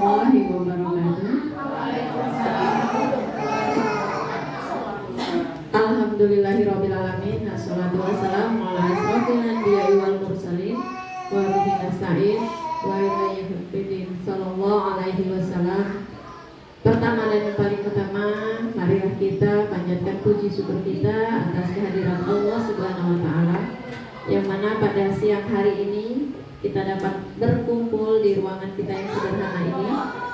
warahmatullahi wabarakatuh. Alhamdulillahirabbil alamin. Assalatu wassalamu ala asrofil anbiya'i wal mursalin wa bihi nasta'in wa ilayhi hufidin sallallahu alaihi wasallam. Pertama dan yang paling utama, marilah kita panjatkan puji syukur kita atas kehadiran Allah Subhanahu wa taala, yang mana pada siang hari ini kita dapat berkumpul di ruangan kita yang sederhana ini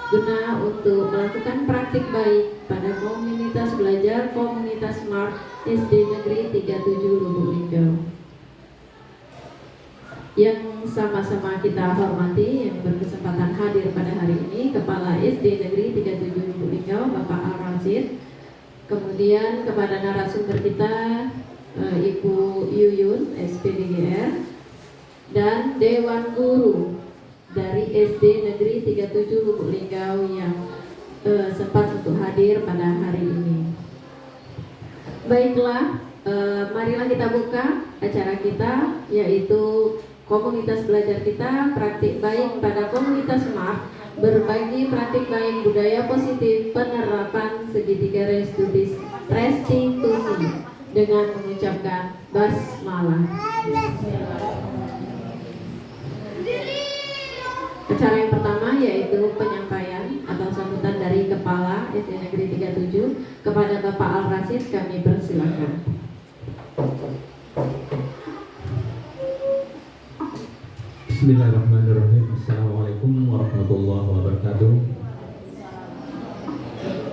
guna untuk melakukan praktik baik pada komunitas belajar komunitas Smart SD Negeri 37 Lubuk Linggau. Yang sama-sama kita hormati, yang berkesempatan hadir pada hari ini, Kepala SD Negeri 37 Lubuk Linggau, Bapak Al-Rasid. Kemudian kepada narasumber kita, Ibu Yuyun, SPDGR, dan Dewan Guru dari SD Negeri 37 Lubuk Linggau yang sempat untuk hadir pada hari ini. Baiklah, marilah kita buka acara kita, yaitu komunitas belajar kita, praktik baik pada komunitas Smart, berbagi praktik baik budaya positif, penerapan segitiga restitusi dengan mengucapkan basmalah. Acara yang pertama yaitu penyampaian atau sambutan dari Kepala SD Negeri 37 kepada Bapak Al-Rasid, kami persilakan. Bismillahirrahmanirrahim. Assalamualaikum warahmatullahi wabarakatuh.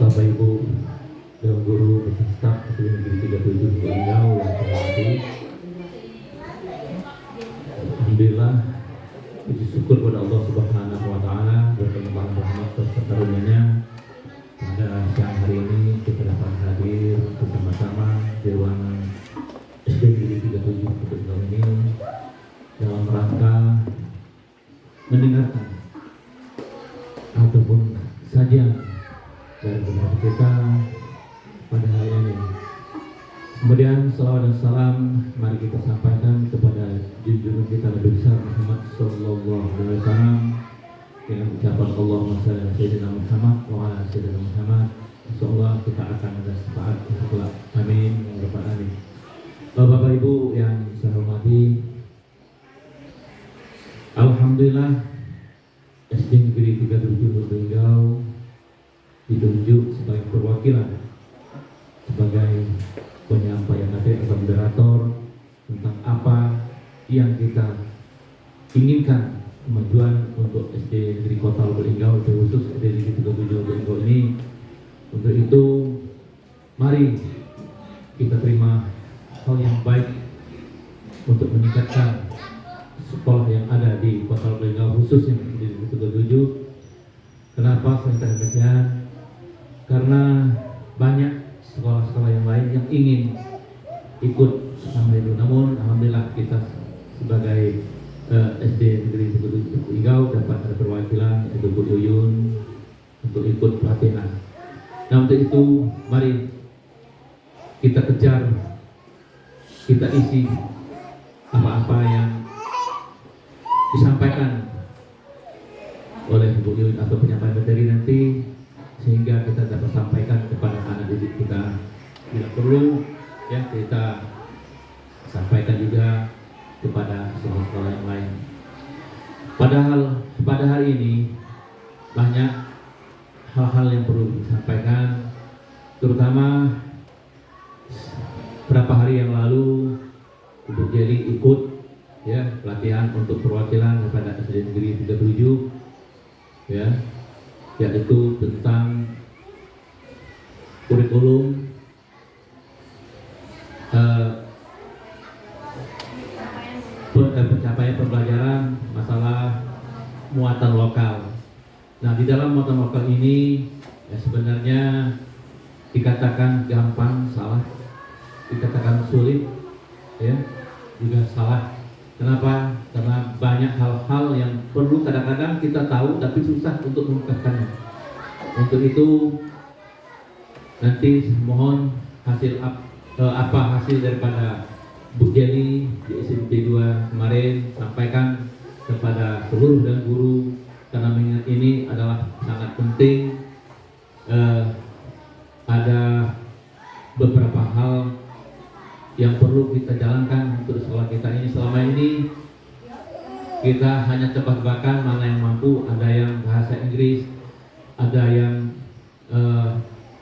Bapak Ibu Dewan Guru beserta SD Negeri 37 Linggau yang saya hormati, alhamdulillah, puji syukur kepada Allah Subhanahu wa taala berlimpah rahmat serta karunia-Nya pada siang hari ini kita dapat hadir bersama-sama di ruangan SD Negeri 37 Linggau ini dalam rangka mendengarkan ataupun sajian dari beberapa kita pada hari ini. Kemudian salawat dan salam mari kita sampaikan kepada junjungan kita Nabi besar Muhammad sallallahu alaihi wasallam dengan ucapan Allahumma shalli ala sayyidina Muhammad wa ala sayyidina Muhammad. Insyaallah kita akan ada syafaat setelah amin ya rabbal alamin. Bapak Ibu yang saya hormati, alhamdulillah SD Negeri 37 Lubuk Linggau ditunjuk sebagai perwakilan, sebagai penyampaian materi atau moderator tentang apa yang kita inginkan kemajuan untuk SD Negeri Kota Lubuk Linggau, khusus SD Negeri 37 Lubuk Linggau ini. Untuk itu mari kita terima hal yang baik untuk meningkatkan sekolah yang ada di Kota Lubuk Linggau, khususnya di Negeri 37. Kenapa saya katakan demikian? Karena banyak sekolah-sekolah yang lain yang ingin ikut sama itu. Namun alhamdulillah kita sebagai SD Negeri 37 Linggau dapat ada perwakilan, yaitu Bu Yuyun, untuk ikut pelatihan. Nah, untuk itu mari kita kejar, kita isi apa-apa yang disampaikan oleh Bu Yuyun atau penyampaian materi nanti, sehingga kita dapat sampaikan kepada anak didik kita. Bila perlu ya kita sampaikan juga kepada sekolah-sekolah yang lain. Padahal pada hari ini banyak hal-hal yang perlu disampaikan, terutama beberapa hari yang lalu Ibu Jeli ikut ya pelatihan untuk perwakilan kepada SD Negeri 37 ya, yaitu tentang kurikulum pencapaian pembelajaran masalah muatan lokal. Nah, di dalam muatan lokal ini ya, sebenarnya dikatakan gampang salah, dikatakan sulit ya juga salah. Kenapa? Karena banyak hal-hal yang perlu kadang-kadang kita tahu tapi susah untuk mengungkapkannya. Untuk itu nanti mohon apa hasil daripada Bu Jeli di SMP 2 kemarin sampaikan kepada seluruh dan guru karena mengingat ini adalah sangat penting. Ada beberapa hal yang perlu kita jalankan untuk sekolah kita ini. Selama ini kita hanya tebak-tebakan mana yang mampu, ada yang bahasa Inggris, ada yang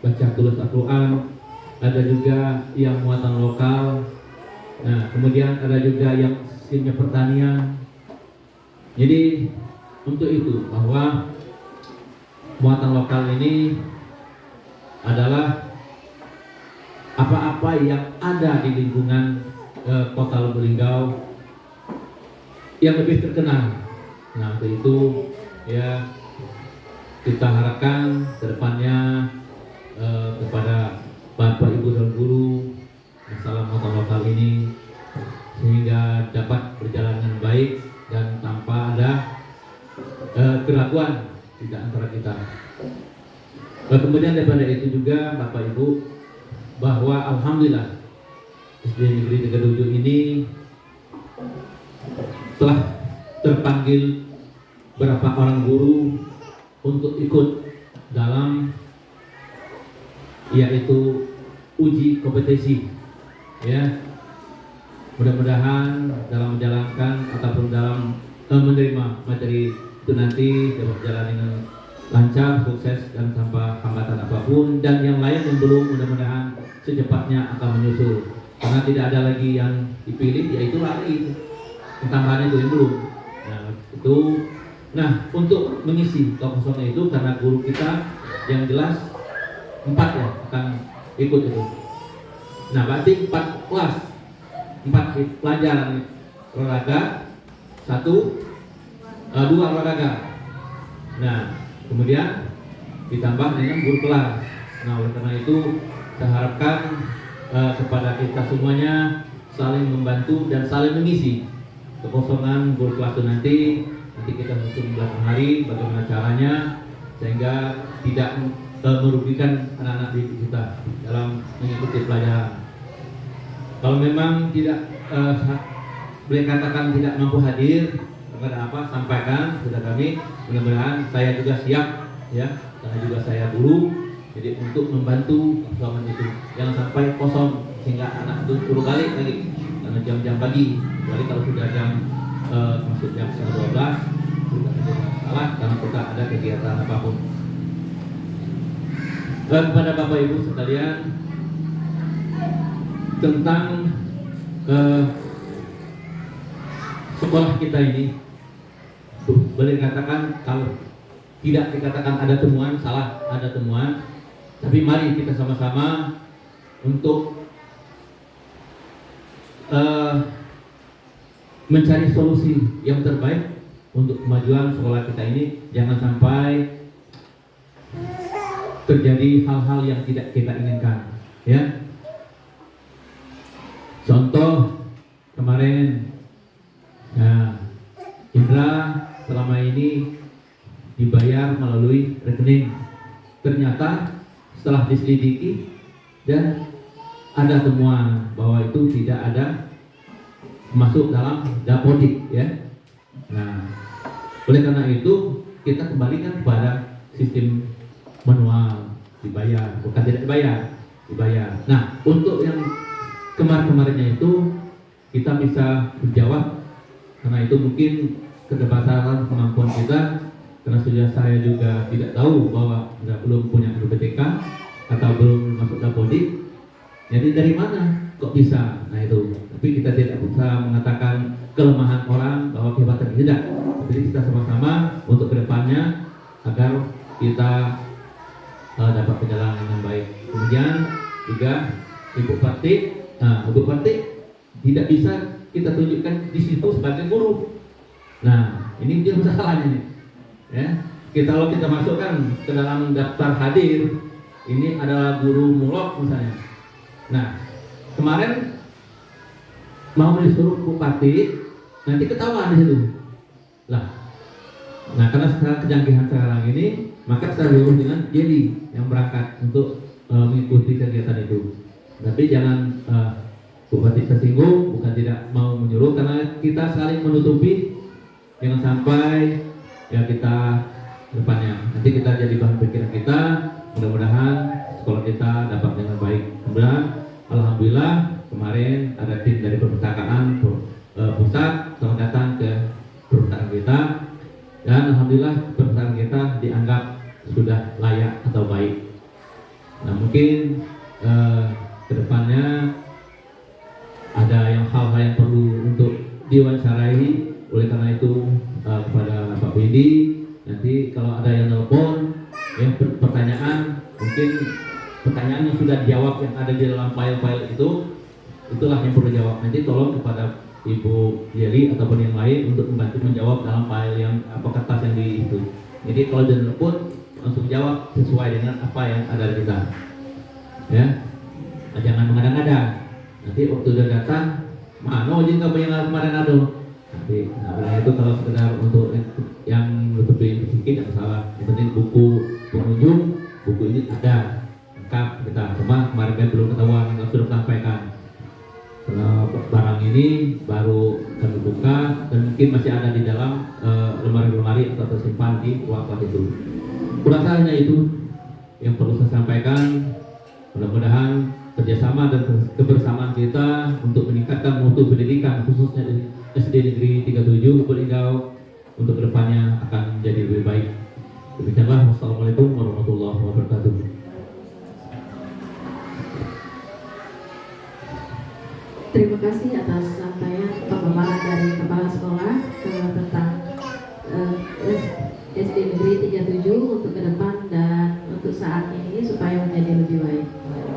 baca tulis Al-Quran, ada juga yang muatan lokal. Nah, kemudian ada juga yang sistemnya pertanian. Jadi untuk itu bahwa muatan lokal ini adalah apa-apa yang ada di lingkungan Kota Lubuk Linggau yang lebih terkenal. Nah, untuk itu ya kita harapkan kedepannya kepada Bapak Ibu dan Guru masalah muatan lokal ini sehingga dapat berjalan dengan baik dan tanpa ada keraguan di antara kita. Kemudian daripada itu juga Bapak Ibu, bahwa alhamdulillah SD Negeri 37 ini telah terpanggil berapa orang guru untuk ikut dalam yaitu uji kompetensi, ya. Mudah-mudahan dalam menjalankan ataupun dalam menerima materi itu nanti dapat berjalan dengan lancar, sukses dan tanpa hambatan apapun. Dan yang lain yang belum, mudah-mudahan secepatnya akan menyusul, karena tidak ada lagi yang dipilih, yaitu lari tambahan itu yang belum. Nah, untuk mengisi kekosongan itu, karena guru kita yang jelas 4 ya akan ikut itu. Nah, berarti 4 kelas, 4 pelajaran olahraga, 2 olahraga. Nah, kemudian ditambah dengan guru kelas. Nah, oleh karena itu saya harapkan kepada kita semuanya saling membantu dan saling mengisi kekosongan guru kelas itu nanti kita hitung belakang hari bagaimana caranya sehingga tidak merugikan anak-anak didik kita dalam mengikuti pelajaran. Kalau memang tidak boleh katakan tidak mampu hadir, ada apa sampaikan sudah kami. Mudah-mudahan saya juga siap ya, karena juga saya guru. Jadi untuk membantu kosongan itu jangan sampai kosong sehingga anak itu suruh balik lagi karena jam-jam pagi. Kecuali kalau sudah jam masuk jam 12 sudah tidak masalah karena kita ada kegiatan apapun. Dan kepada Bapak Ibu sekalian tentang sekolah kita ini, boleh dikatakan kalau tidak dikatakan ada temuan, salah, ada temuan. Tapi mari kita sama-sama untuk mencari solusi yang terbaik untuk kemajuan sekolah kita ini. Jangan sampai terjadi hal-hal yang tidak kita inginkan, ya. Contoh kemarin, nah, Indra selama ini dibayar melalui rekening. Ternyata setelah diselidiki dan ada temuan bahwa itu tidak ada masuk dalam dapodik, ya. Nah, oleh karena itu kita kembalikan kepada sistem manual, dibayar, bukan tidak dibayar. Nah, untuk yang kemarin-kemarinnya itu kita bisa menjawab, karena itu mungkin keterbatasan kemampuan kita, karena sudah saya juga tidak tahu bahwa belum punya LPTK atau belum masuk dapodik. Jadi dari mana kok bisa? Nah itu. Tapi kita tidak bisa mengatakan kelemahan orang bahwa kehebatan tidak. Jadi kita sama-sama untuk kedepannya agar kita dapat perjalanan dengan baik. Kemudian juga Ibu Parti, Ibu Parti tidak bisa kita tunjukkan di situ sebagai guru. Nah ini dia masalahnya nih. Ya, kalau kita masukkan ke dalam daftar hadir, ini adalah guru mulok misalnya. Nah, kemarin mau disuruh bupati, nanti ketahuan di situ. Nah, karena sekarang kejanggihan sekarang ini, maka kita suruh dengan Jadi yang berangkat untuk mengikuti kegiatan itu. Tapi jangan bupati tersinggung, bukan tidak mau menyuruh, karena kita saling menutupi, jangan sampai ya kita depannya. Nanti kita jadi bahan pikiran kita, mudah-mudahan sekolah kita dapat dengan baik. Kemudian alhamdulillah kemarin ada tim dari perpustakaan pusat selamat datang ke perpustakaan kita, dan alhamdulillah perpustakaan kita dianggap sudah layak atau baik. Nah mungkin kedepannya ada hal-hal yang perlu untuk diwawancarai. Oleh karena itu kepada Pak Windy, nanti kalau ada yang nelpon ya pertanyaan, mungkin pertanyaan yang sudah dijawab yang ada di dalam file-file itulah yang perlu dijawab. Nanti tolong kepada Ibu Yeli ataupun yang lain untuk membantu menjawab dalam file yang kertas yang di itu. Jadi kalau dia nelpon langsung jawab sesuai dengan apa yang ada di kita. Ya, jangan mengada-ngada. Nanti waktu dia datang, mana izin kamu yang kemarin ada. Nanti, itu kalau sekedar untuk yang lebih sedikit tidak masalah. Yang penting buku pengunjung, buku ini ada lengkap kita. Cuma kemarin kan belum ketahuan, yang sudah sampaikan. Kalau barang ini baru kami buka dan mungkin masih ada di dalam lemari-lemari atau tersimpan di ruang kelas itu. Kurasa hanya itu yang perlu saya sampaikan. Mudah-mudahan kerjasama dan kebersamaan kita untuk meningkatkan mutu pendidikan khususnya di SD Negeri 37 Lubuk untuk kedepannya akan menjadi lebih baik. Demikianlah, wassalamualaikum warahmatullahi wabarakatuh. Terima kasih atas sampaian pemaparan dari Kepala Sekolah tentang SD Negeri 37 untuk ke depan dan untuk saat ini supaya menjadi lebih baik.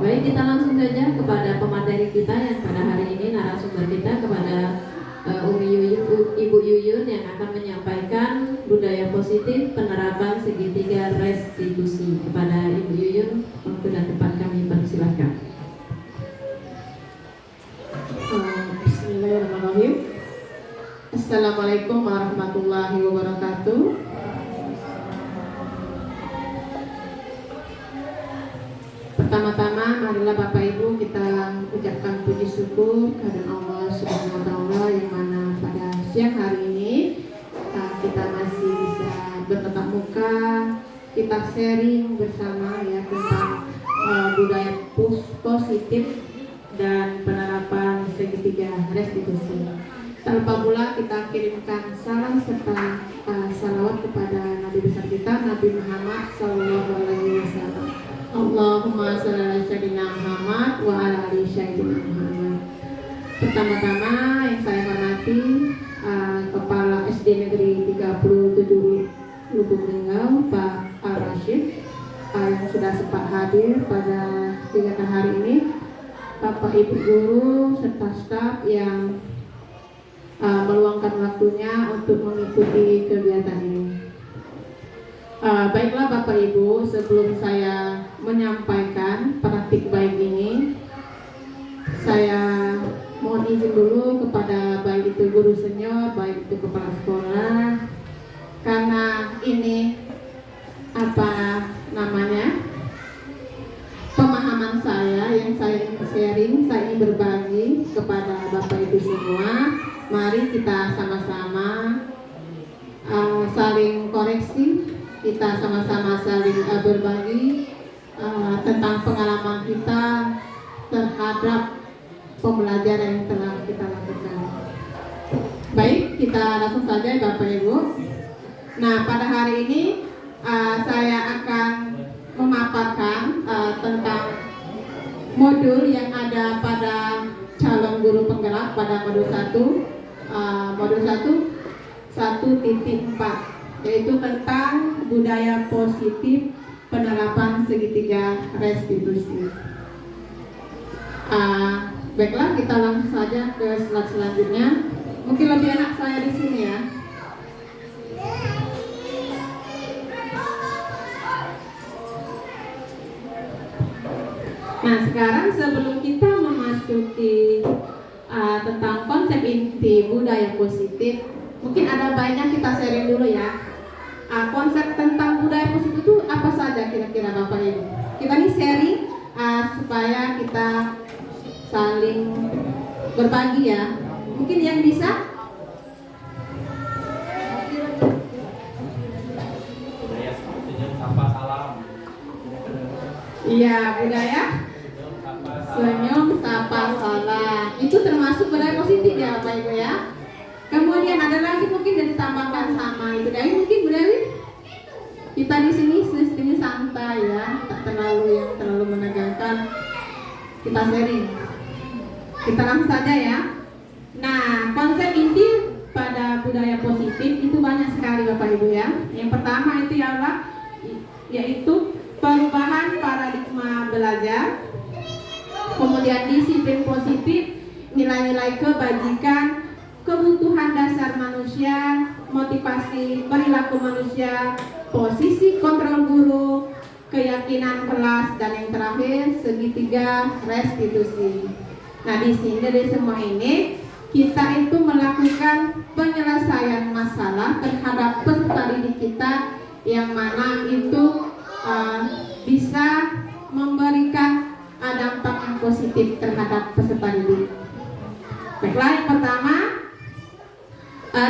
Baik, kita langsung saja kepada pemateri kita yang pada hari ini, narasumber kita, kepada Ibu Yuyun yang akan menyampaikan budaya positif penerapan segitiga restitusi. Kepada Ibu Yuyun, waktu dan tempat kami persilahkan. Bismillahirrahmanirrahim. Assalamualaikum warahmatullahi wabarakatuh. Pertama-tama marilah Bapak Ibu kita ucapkan puji syukur kepada Allah Subhanahu wa taala yang mana pada siang hari ini kita masih bisa bertatap muka, kita sharing bersama ya tentang budaya positif dan penerapan segitiga restitusi. Tanpa pula kita kirimkan salam serta salawat kepada Nabi besar kita, Nabi Muhammad SAW. Allahumma shalli ala sayyidina Muhammad wa ala ali sayyidina Muhammad. Pertama-tama yang saya hormati Kepala SD Negeri 37 Lubuk Linggau, Pak Al-Rashid, yang sudah sempat hadir pada kegiatan hari ini, Bapak Ibu guru serta staf yang meluangkan waktunya untuk mengikuti kegiatan ini. Baiklah Bapak Ibu, sebelum saya menyampaikan praktik baik ini, saya mohon izin dulu kepada baik itu guru senior, baik itu kepala sekolah, karena ini pemahaman saya yang saya ingin sharing, saya ingin berbagi kepada Bapak Ibu semua. Mari kita sama-sama saling koreksi, kita sama-sama saling berbagi tentang pengalaman kita terhadap pembelajaran yang telah kita lakukan. Baik, kita langsung saja Bapak Ibu. Nah, pada hari ini saya akan memaparkan tentang modul yang ada pada calon guru penggerak pada modul 1, modul 1.4, yaitu tentang budaya positif penerapan segitiga restitusi. Baiklah, kita langsung saja ke slide selanjutnya. Mungkin lebih enak saya di sini ya. Nah, sekarang sebelum kita memasuki tentang konsep inti budaya positif, mungkin ada baiknya kita sharing dulu ya. Konsep tentang budaya positif itu apa saja kira-kira Bapak Ibu? Kita ini sharing supaya kita saling berbagi ya. Mungkin yang bisa? Iya, budaya senyum sapa salam. Itu termasuk budaya positif ya Bapak Ibu ya. Kemudian ada lagi mungkin yang ditambahkan sama itu dari mungkin budaya kita di sini sistemnya santai ya, tak terlalu menegangkan. Kita sharing. Kita langsung saja ya. Nah, konsep inti pada budaya positif itu banyak sekali Bapak Ibu ya. Yang pertama itu yaitu perubahan paradigma belajar, kemudian disiplin positif, nilai-nilai kebajikan, kebutuhan dasar manusia, motivasi perilaku manusia, posisi kontrol guru, keyakinan kelas, dan yang terakhir segitiga restitusi. Nah, di sini dari semua ini kita itu melakukan penyelesaian masalah terhadap peserta didik kita yang mana itu bisa memberikan dampak yang positif terhadap peserta didik. Baiklah, yang pertama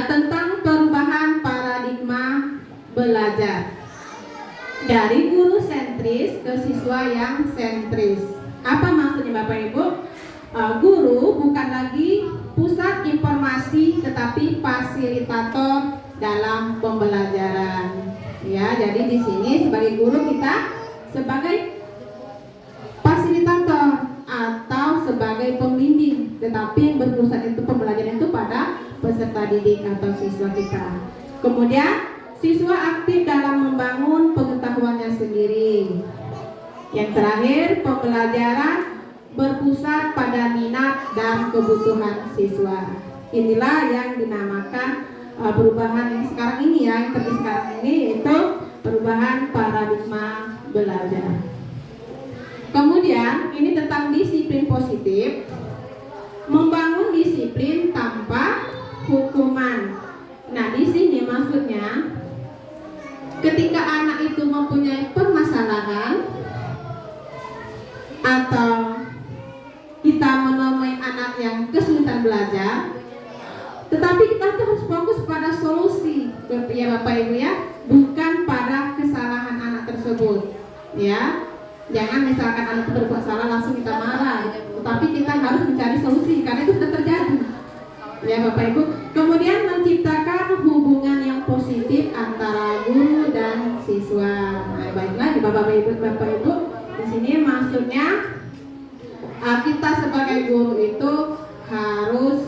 tentang perubahan paradigma belajar dari guru sentris ke siswa yang sentris. Apa maksudnya Bapak Ibu? Guru bukan lagi pusat informasi tetapi fasilitator dalam pembelajaran. Ya, jadi di sini sebagai guru kita sebagai fasilitator atau sebagai pembimbing, tetapi yang berpusat itu pembelajaran itu pada peserta didik atau siswa kita. Kemudian siswa aktif dalam membangun pengetahuannya sendiri. Yang terakhir, pembelajaran berpusat pada minat dan kebutuhan siswa. Inilah yang dinamakan perubahan yang sekarang ini ya, yang terjadi sekarang ini yaitu perubahan paradigma belajar. Kemudian ini tentang disiplin positif, membangun disiplin tanpa hukuman. Nah, di sini maksudnya ketika anak itu mempunyai permasalahan atau kita menemui anak yang kesulitan belajar, tetapi kita harus fokus pada solusi ya Bapak Ibu ya, bukan pada kesalahan anak tersebut ya. Jangan misalkan anak itu berbuat salah langsung kita marah, tetapi kita harus mencari solusi karena itu sudah terjadi ya Bapak Ibu. Kemudian menciptakan hubungan yang positif antara guru dan siswa. Nah, baiklah Bapak Ibu, di sini maksudnya kita sebagai guru itu harus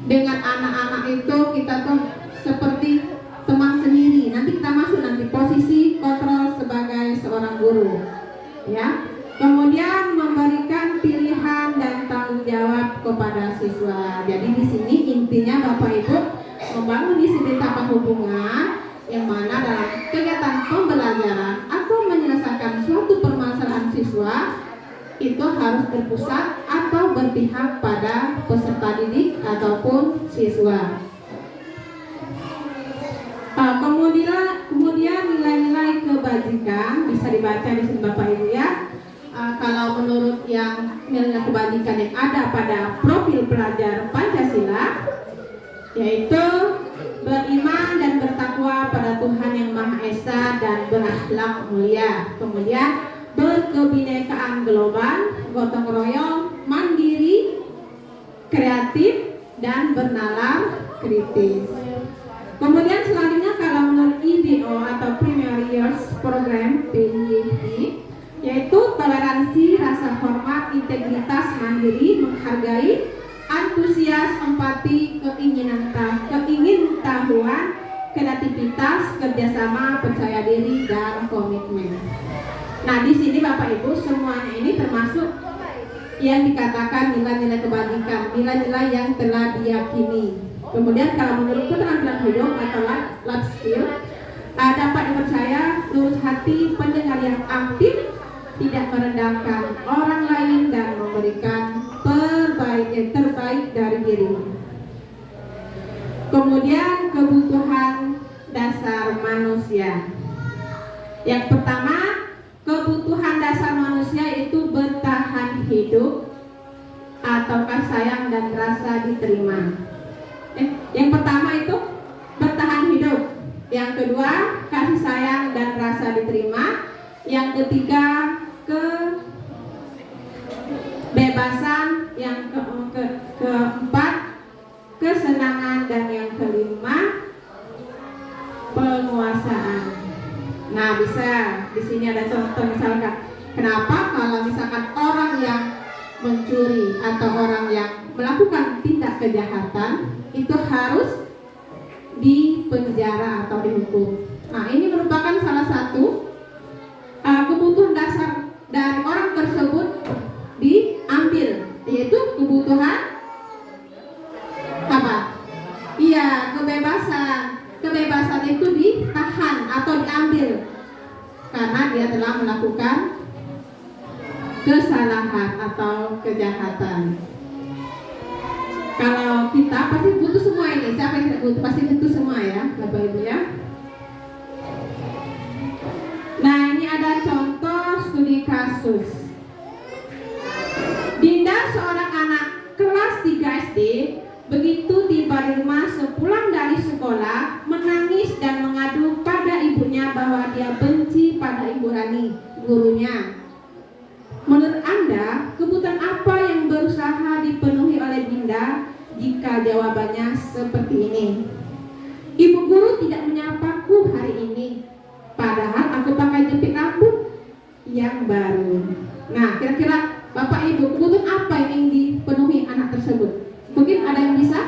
dengan anak-anak itu kita tuh seperti teman sendiri. Nanti kita masuk nanti posisi kontrol sebagai seorang guru ya. Kemudian memberikan pilihan dan tanggung jawab kepada siswa. Jadi di sini intinya Bapak Ibu membangun disiplin tanpa hubungan, yang mana dalam kegiatan pembelajaran atau menyelesaikan suatu permasalahan siswa itu harus berpusat atau berpihak pada peserta didik ataupun siswa. Kemudian nilai-nilai kebajikan bisa dibaca di sini Bapak Ibu ya. Kalau menurut yang nilai kebajikan yang ada pada profil pelajar Pancasila, yaitu beriman dan bertakwa pada Tuhan Yang Maha Esa dan berakhlak mulia. Kemudian berkebinekaan global, gotong royong, mandiri, kreatif, dan bernalar kritis. Kemudian selanjutnya kalau menurut IBO atau Primary Years Program PYP, yaitu toleransi, rasa hormat, integritas, mandiri, menghargai, antusias, empati, keingintahuan, kreativitas, kerjasama, percaya diri, dan komitmen. Nah, di sini Bapak Ibu semuanya ini termasuk yang dikatakan nilai-nilai kebajikan, nilai-nilai yang telah diyakini. Kemudian kalau menurut keterampilan hidup atau life skill, dapat dipercaya, lurus hati, pendengar yang aktif, tidak merendahkan orang lain dan memberikan terbaik dari diri. Kemudian kebutuhan dasar manusia. Yang pertama, kebutuhan dasar manusia itu bertahan hidup ataukah sayang dan rasa diterima. Yang pertama itu bertahan hidup. Yang kedua, kasih sayang dan rasa diterima. Yang ketiga, kebebasan. Yang keempat, kesenangan. Dan yang kelima, penguasaan. Nah, bisa di sini ada contoh misalkan, kenapa kalau misalkan orang yang mencuri atau orang yang melakukan tindak kejahatan itu harus dipenjara atau dihukum. Nah, ini merupakan salah satu kebutuhan dasar dari orang tersebut diambil, yaitu kebutuhan apa? Iya, kebebasan. Kebebasan itu ditahan atau diambil karena dia telah melakukan kesalahan atau kejahatan. Kalau kita pasti butuh semua ini. Siapa yang tidak butuh? Pasti butuh semua ya, Bapak Ibu ya. Nah, ini ada contoh studi kasus. Dinda, seorang anak kelas 3 SD, begitu tiba di rumah sepulang dari sekolah, menangis dan mengadu pada ibunya bahwa dia benci pada Ibu Rani, gurunya. Menurut Anda, kebutuhan apa yang berusaha dipenuhi oleh Dinda jika jawabannya seperti ini? Ibu guru tidak menyapaku hari ini, padahal aku pakai jepit rambut yang baru. Nah, kira-kira Bapak Ibu, kebutuhan apa yang ingin dipenuhi anak tersebut? Mungkin ada yang bisa?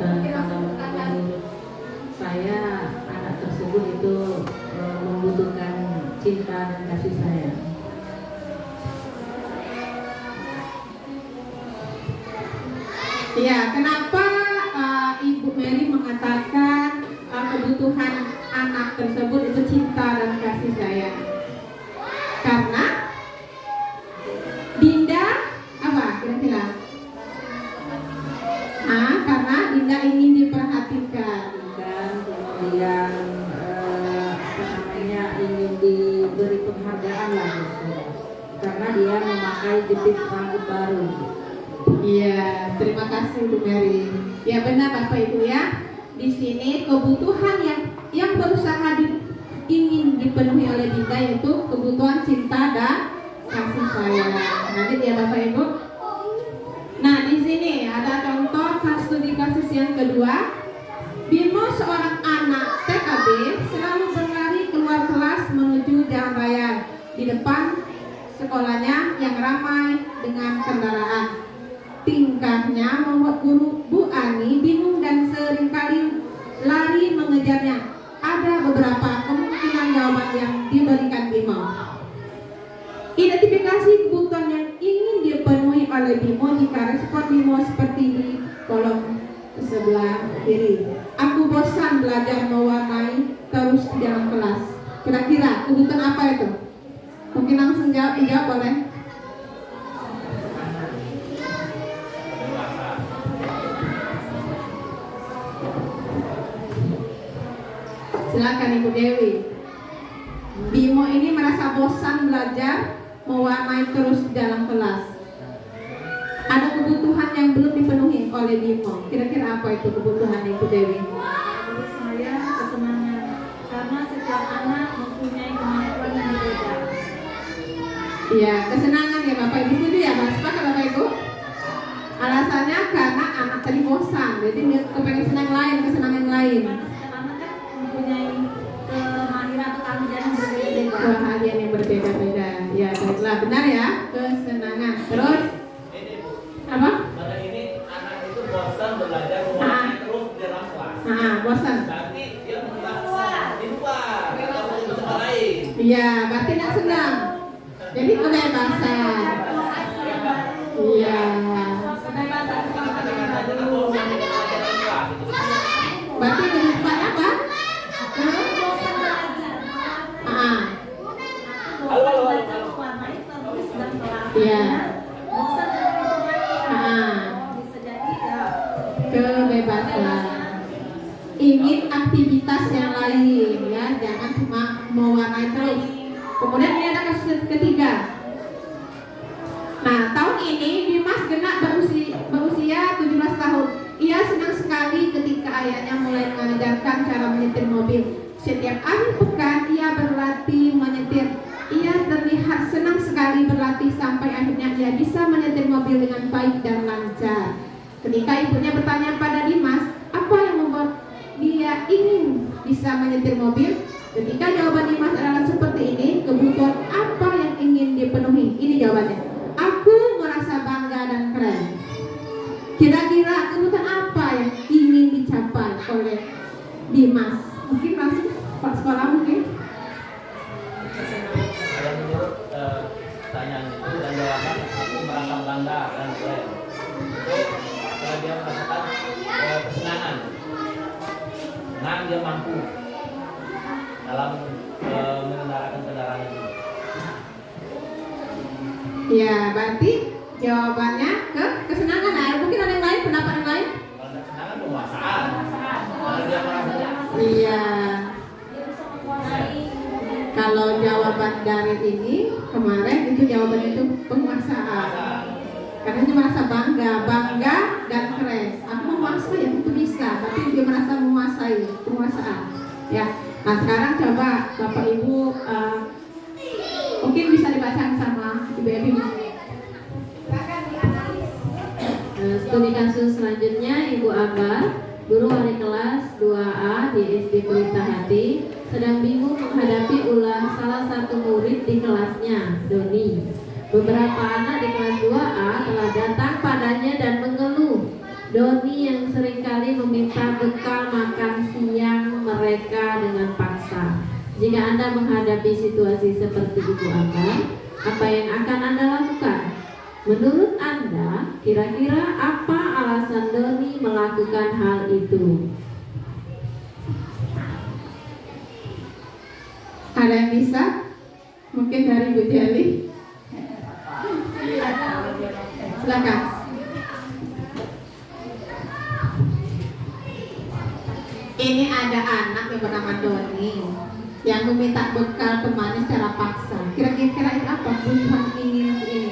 Kalau menurut saya, anak tersebut itu membutuhkan cinta dan kasih sayang. Ya, kenapa Ibu Mary mengatakan kebutuhan anak tersebut itu cinta dan kasih sayang? Karena Dinda apa kira-kira? Karena Dinda ingin diperhatikan Dan kemudian ingin diberi penghargaan lah gitu. Karena dia memakai jepit rambut baru. Iya, terima kasih Bu Mary. Ya benar Bapak Ibu ya. Di sini kebutuhan yang berusaha ingin dipenuhi oleh Dinda yaitu kebutuhan cinta dan kasih sayang. Nanti ya Bapak Ibu. Nah, di sini ada contoh studi kasus yang kedua. Bimo, seorang anak TKB, selalu berlari keluar kelas menuju jalan raya di depan sekolahnya yang ramai dengan kendaraan. Tingkahnya membuat guru Bu Ani bingung dan seringkali lari mengejarnya. Ada beberapa kemungkinan jawaban yang diberikan Bimo. Identifikasi kebutuhan yang ingin dipenuhi oleh Bimo jika respon Bimo seperti di kolom sebelah kiri. Aku bosan belajar mewarnai terus di dalam kelas. Kira-kira kebutuhan apa itu? Mungkin langsung dijawab boleh. Silakan Ibu Dewi. Bimo ini merasa bosan belajar mewarnai terus di dalam kelas. Ada kebutuhan yang belum dipenuhi oleh Bimo. Kira-kira apa itu kebutuhan Ibu Dewi? Menurut saya kesenangan, karena setiap anak mempunyai kemampuan yang berbeda. Iya, kesenangan ya Bapak Ibu. Setuju ya Mas? Sepakat Bapak Ibu? Alasannya karena anak tadi bosan, jadi dia kepengen senang lain, kesenangan lain. Setiap anak kan mempunyai kemahiriran atau keahlian yang berbeda-beda. Keahlian yang berbeda-beda. Ya, baiklah, benar ya. Kesenangan. Terus apa? Pada ini anak itu bosan belajar mewarnai terus di dalam kelas. Bosan. Berarti dia merasa di luar, atau di tempat lain. Iya, berarti tidak senang. Jadi kebebasan. Iya. Berarti lebih cepat apa? Iya. Kebebasan. Ingin aktivitas yang lain ya, jangan cuma mewarnai terus. Kemudian ini ada kasus ketiga. Nah, tahun ini Dimas genap berusia menyetir mobil. Setiap akhir pekan ia berlatih menyetir. Ia terlihat senang sekali berlatih sampai akhirnya ia bisa menyetir mobil dengan baik dan lancar. Ketika ibunya bertanya pada Dimas, apa yang membuat dia ingin bisa menyetir mobil? Ketika jawaban Dimas adalah seperti ini, kebutuhan apa yang ingin dipenuhi? Ini jawabannya. Aku merasa bangga dan keren. Kira-kira kebutuhan apa yang ingin dicapai oleh Dimas? Mungkin langsung Pak sekolah mungkin. Kalau menurut pertanyaan itu dan jawaban, aku merasa bangga dan keren. Itu karena dia merasakan kesenangan. Senang dia mampu dalam mengendarakan kendaraan itu. Ya, berarti jawabannya ke kesenangan. Nah, mungkin ada yang lain, pendapat yang lain? Kalau tidak kesenangan penguasaan. Karena dia merasa Iya. Kalau jawaban dari ini kemarin itu jawabannya itu penguasaan. Karena dia merasa bangga dan keren. Aku menguasai, ya itu bisa, tapi dia merasa menguasai, penguasaan. Ya. Nah sekarang coba Bapak Ibu mungkin bisa dibacakan sama Ibu Ebi. Studi kasus selanjutnya, Ibu Ambar, guru wali kelas 2A di SD Pelita Hati, sedang bingung menghadapi ulah salah satu murid di kelasnya, Doni. Beberapa anak di kelas 2A telah datang padanya dan mengeluh. Doni yang seringkali meminta bekal makan siang mereka dengan paksa. Jika Anda menghadapi situasi seperti Ibu Ambar, apa yang akan Anda lakukan? Menurut Anda, kira-kira apa alasan Doni melakukan hal itu? Ada yang bisa? Mungkin dari Bu Jeli. Silakan. Ini ada anak yang bernama Doni yang meminta bekal temannya secara paksa. Kira-kira itu apa kebutuhan ingin ini?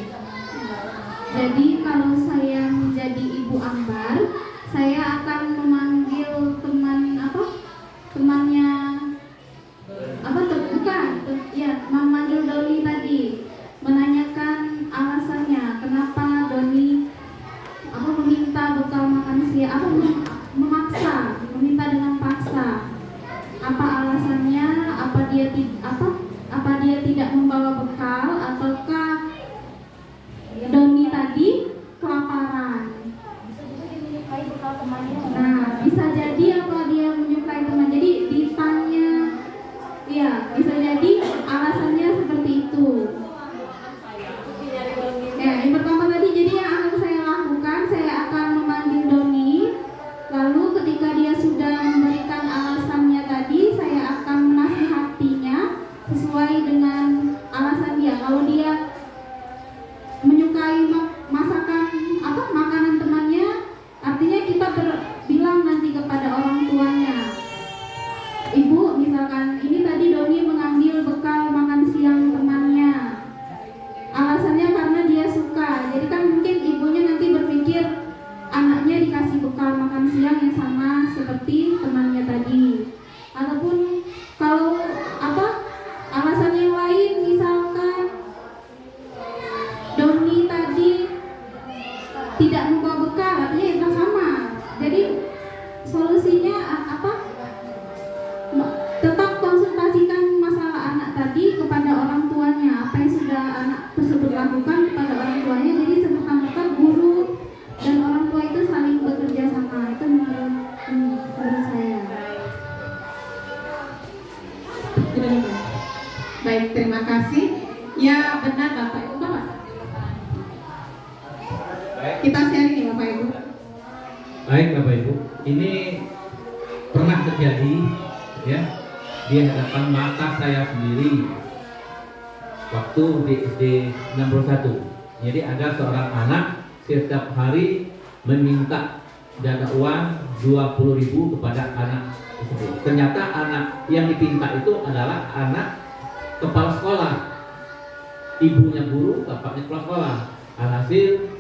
Jadi kalau saya menjadi Ibu Ambar, saya akan memanggil temannya memanggil Doni tadi, menanyakan alasannya kenapa Doni meminta bekal makan siang, meminta dengan paksa. Apa alasannya? Apa dia tidak membawa bekal ataukah Doni tadi kelaparan? Nah, bisa jadi apa dia menyukai teman. Jadi ditanya, ya bisa jadi alasannya seperti itu. Ya, yang pertama tadi, jadi yang akan saya lakukan, saya akan memanggil Doni. Lalu ketika dia sudah memberikan alasannya tadi, saya akan menasihatinya sesuai dengan alasan dia. Kalau dia menyukai makanan temannya, artinya kita bilang nanti kepada orang tuanya, Ibu, misalkan ini tadi Doni mengambil bekal makan siang temannya, alasannya karena dia suka. Jadi kan mungkin ibunya nanti berpikir anaknya dikasih bekal makan siang yang sama seperti temannya tadi. Ataupun kalau alasan yang lain, misalkan Doni tadi tidak membawa bekal, artinya itu sama. Jadi solusinya tetap konsultasikan masalah anak tadi kepada orang tuanya, apa yang sudah anak tersebut lakukan kepada orang tuanya. Jadi serta-merta guru dan orang tua itu saling bekerja sama. Itu menurut saya. Baik, terima kasih. Ya benar Bapak Ibu. Bapak. Kita sharing ya Bapak Ibu. Baik Bapak Ibu, ini pernah terjadi ya di hadapan mata saya sendiri waktu di SD 61. Jadi ada seorang anak setiap hari meminta dana uang 20.000 kepada anak tersebut. Ternyata anak yang dipinta itu adalah anak kepala sekolah, ibunya guru, bapaknya kepala sekolah. Alhasil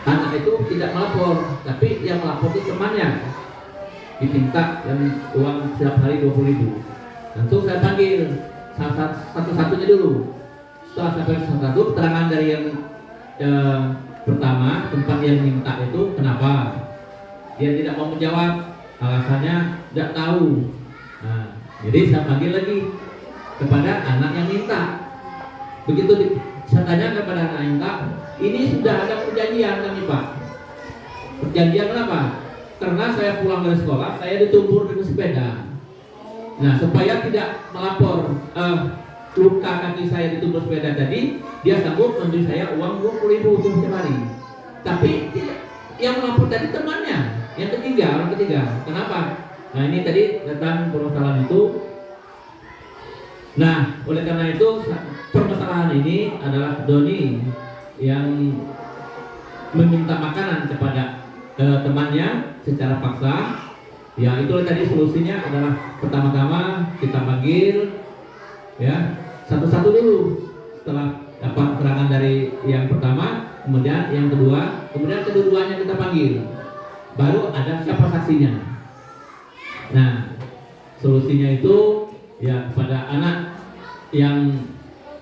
anak itu tidak melapor, tapi yang melapor itu temannya. diminta dan uang setiap hari 20.000. Langsung saya panggil satu-satunya dulu. Setelah saya panggil satu-satu, keterangan dari yang pertama, tempat yang minta itu kenapa dia tidak mau menjawab, alasannya tidak tahu. Nah, jadi saya panggil lagi kepada anak yang minta. Begitu saya tanya kepada anak yang minta, ini sudah ada perjanjian kan nih Pak? Perjanjian kenapa? Karena saya pulang dari sekolah, saya ditumbur dengan sepeda. Nah, supaya tidak melapor luka kaki saya ditumbur sepeda tadi, dia sanggup memberi saya uang 20.000 untuk setiap hari. Tapi yang melapor tadi temannya, yang ketiga, orang ketiga. Kenapa? Nah, ini tadi tentang permasalahan itu. Nah, oleh karena itu permasalahan ini adalah Doni yang meminta makanan kepada temannya secara paksa. Ya, itu tadi solusinya adalah pertama-tama kita panggil ya satu-satu dulu. Setelah dapat keterangan dari yang pertama, kemudian yang kedua, kemudian kedua-duanya kita panggil. Baru ada siapa saksinya. Nah, solusinya itu ya kepada anak yang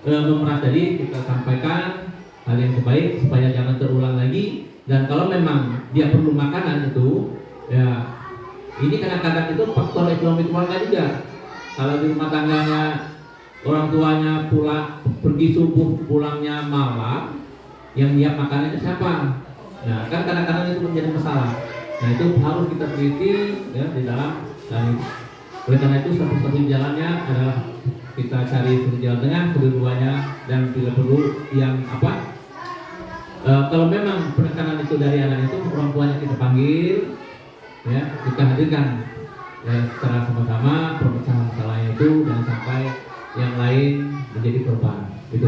memeras tadi kita sampaikan hal yang terbaik supaya jangan terulang lagi. Dan kalau memang dia perlu makanan itu, ya ini kadang-kadang itu faktor ekonomi keluarga juga. Kalau di rumah tangganya orang tuanya pulang pergi subuh pulangnya malam, yang nyiap makanannya siapa? Nah, kan kadang-kadang itu menjadi masalah. Nah, itu harus kita teliti ya di dalam. Dan oleh karena itu satu-satunya jalannya adalah kita cari satu jalan tengah kedua-duanya, dan bila perlu yang apa? Kalau memang penekanan itu dari anak itu, orang tuanya kita panggil, ya kita hadirkan ya, secara sama-sama perpecahan masalahnya itu, dan sampai yang lain menjadi korban. Itu.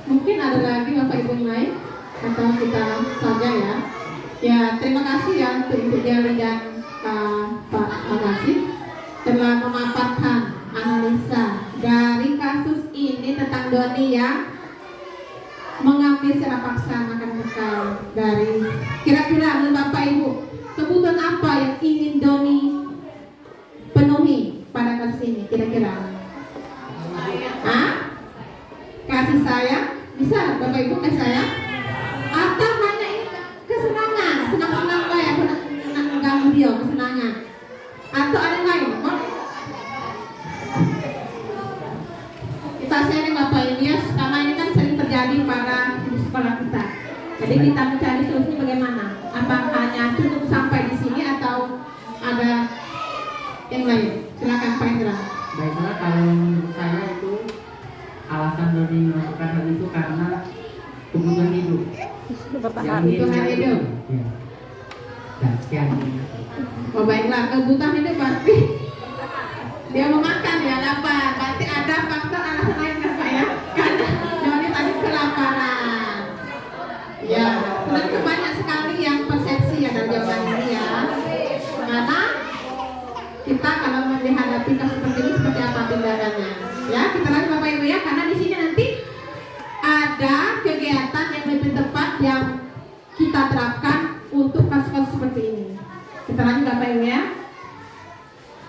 Mungkin ada lagi Bapak Ibu yang lain atau kita saja ya. Ya, terima kasih ya untuk Ibu Jali dan Pak Makasih telah memaparkan analisa dari kasus ini tentang Doni yang mengambil secara paksa makan bekal dari kira-kira menurut Bapak Ibu kebutuhan apa yang ingin Doni penuhi pada kasus ini kira-kira? Kasih sayang bisa Bapak Ibu kasih sayang atau hanya kesenangan senang-senang lah ya mengganggu dia kesenangan atau ada yang lain? Kita sharing Bapak ini ya, karena ini kan sering terjadi pada di sekolah kita. Jadi kita mencari solusi bagaimana? Apa hanya cukup sampai di sini atau ada yang lain? Silakan Pak Indra. Baiklah, kalau menurut saya itu alasan Doni melakukan hal itu karena kebutuhan hidup. Kebutuhan hidup. Ya. Dan sekian. Oh baiklah, kebutuhan hidup pasti dia mau makan ya, lapar. Pasti ada faktor alasan lain kan Pak ya? Karena Doni tadi kelaparan. Ya, sebenarnya banyak sekali yang persepsi ya dalam zaman ini ya. Karena kita kalau menghadapi kasus seperti ini seperti apa tindakannya? Ya, kita lihat Bapak Ibu ya, karena di sini nanti ada kegiatan yang lebih tepat yang kita terapkan untuk kasus-kasus seperti ini. Kita lanjut Bapak Ibu ya.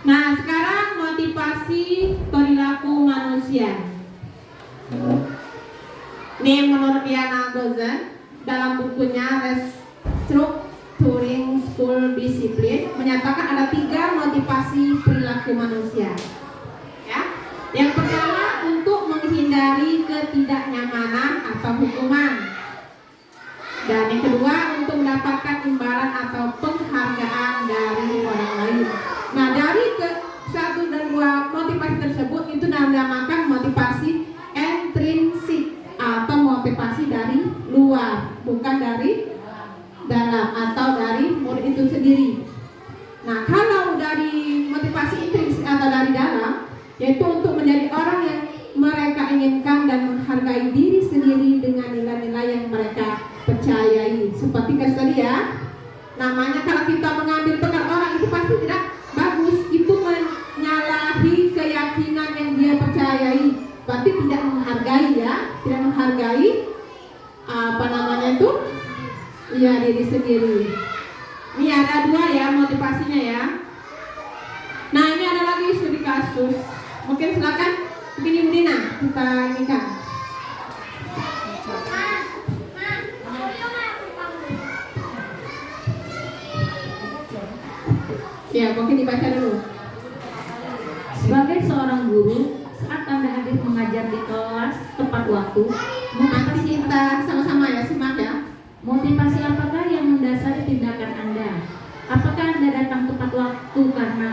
Nah, sekarang motivasi perilaku manusia. Ini menurut Diana Gozen dalam bukunya Restructuring School Discipline menyatakan ada 3 motivasi perilaku manusia. Ya. Yang pertama untuk menghindari ketidaknyamanan atau hukuman. Dan yang kedua untuk mendapatkan imbalan atau penghargaan dari orang lain. Nah, dari satu dan dua motivasi tersebut itu dinamakan motivasi intrinsik atau motivasi dari luar, bukan dari dalam atau dari murid itu sendiri. Nah, kalau dari motivasi intrinsik atau dari dalam, yaitu untuk menjadi orang yang mereka inginkan dan menghargai diri sendiri dengan nilai-nilai yang mereka percayai. Seperti tadi ya, namanya kalau kita mengambil peran orang itu pasti tidak bagus, itu menyalahi keyakinan yang dia percayai, berarti tidak menghargai ya, tidak menghargai apa namanya itu Iya, diri sendiri. Ini ada 2 ya motivasinya ya. Nah, ini ada lagi studi kasus. Mungkin silakan, mungkin Ibu Dina kita inikan. Ya, mungkin dibaca dulu. Sebagai seorang guru, saat Anda hadir mengajar di kelas tepat waktu, Nanti kita sama-sama ya, simak ya. motivasi apakah yang mendasari tindakan Anda? Apakah Anda datang tepat waktu karena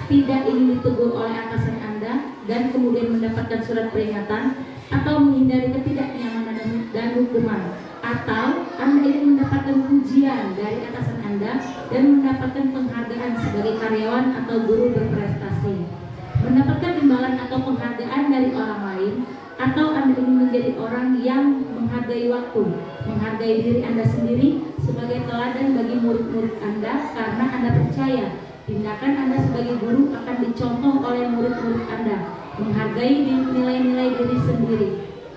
tidak ingin ditegur oleh atasan Anda dan kemudian mendapatkan surat peringatan, atau menghindari ketidaknyamanan dan hukuman, atau Anda ingin mendapatkan pujian dari atasan Anda dan mendapatkan penghargaan sebagai karyawan atau guru berprestasi, mendapatkan imbalan atau penghargaan dari orang lain, atau Anda ingin menjadi orang yang menghargai waktu, menghargai diri Anda sendiri sebagai teladan bagi murid-murid Anda karena Anda percaya tindakan Anda sebagai guru akan dicontoh oleh murid-murid Anda, menghargai nilai-nilai diri sendiri.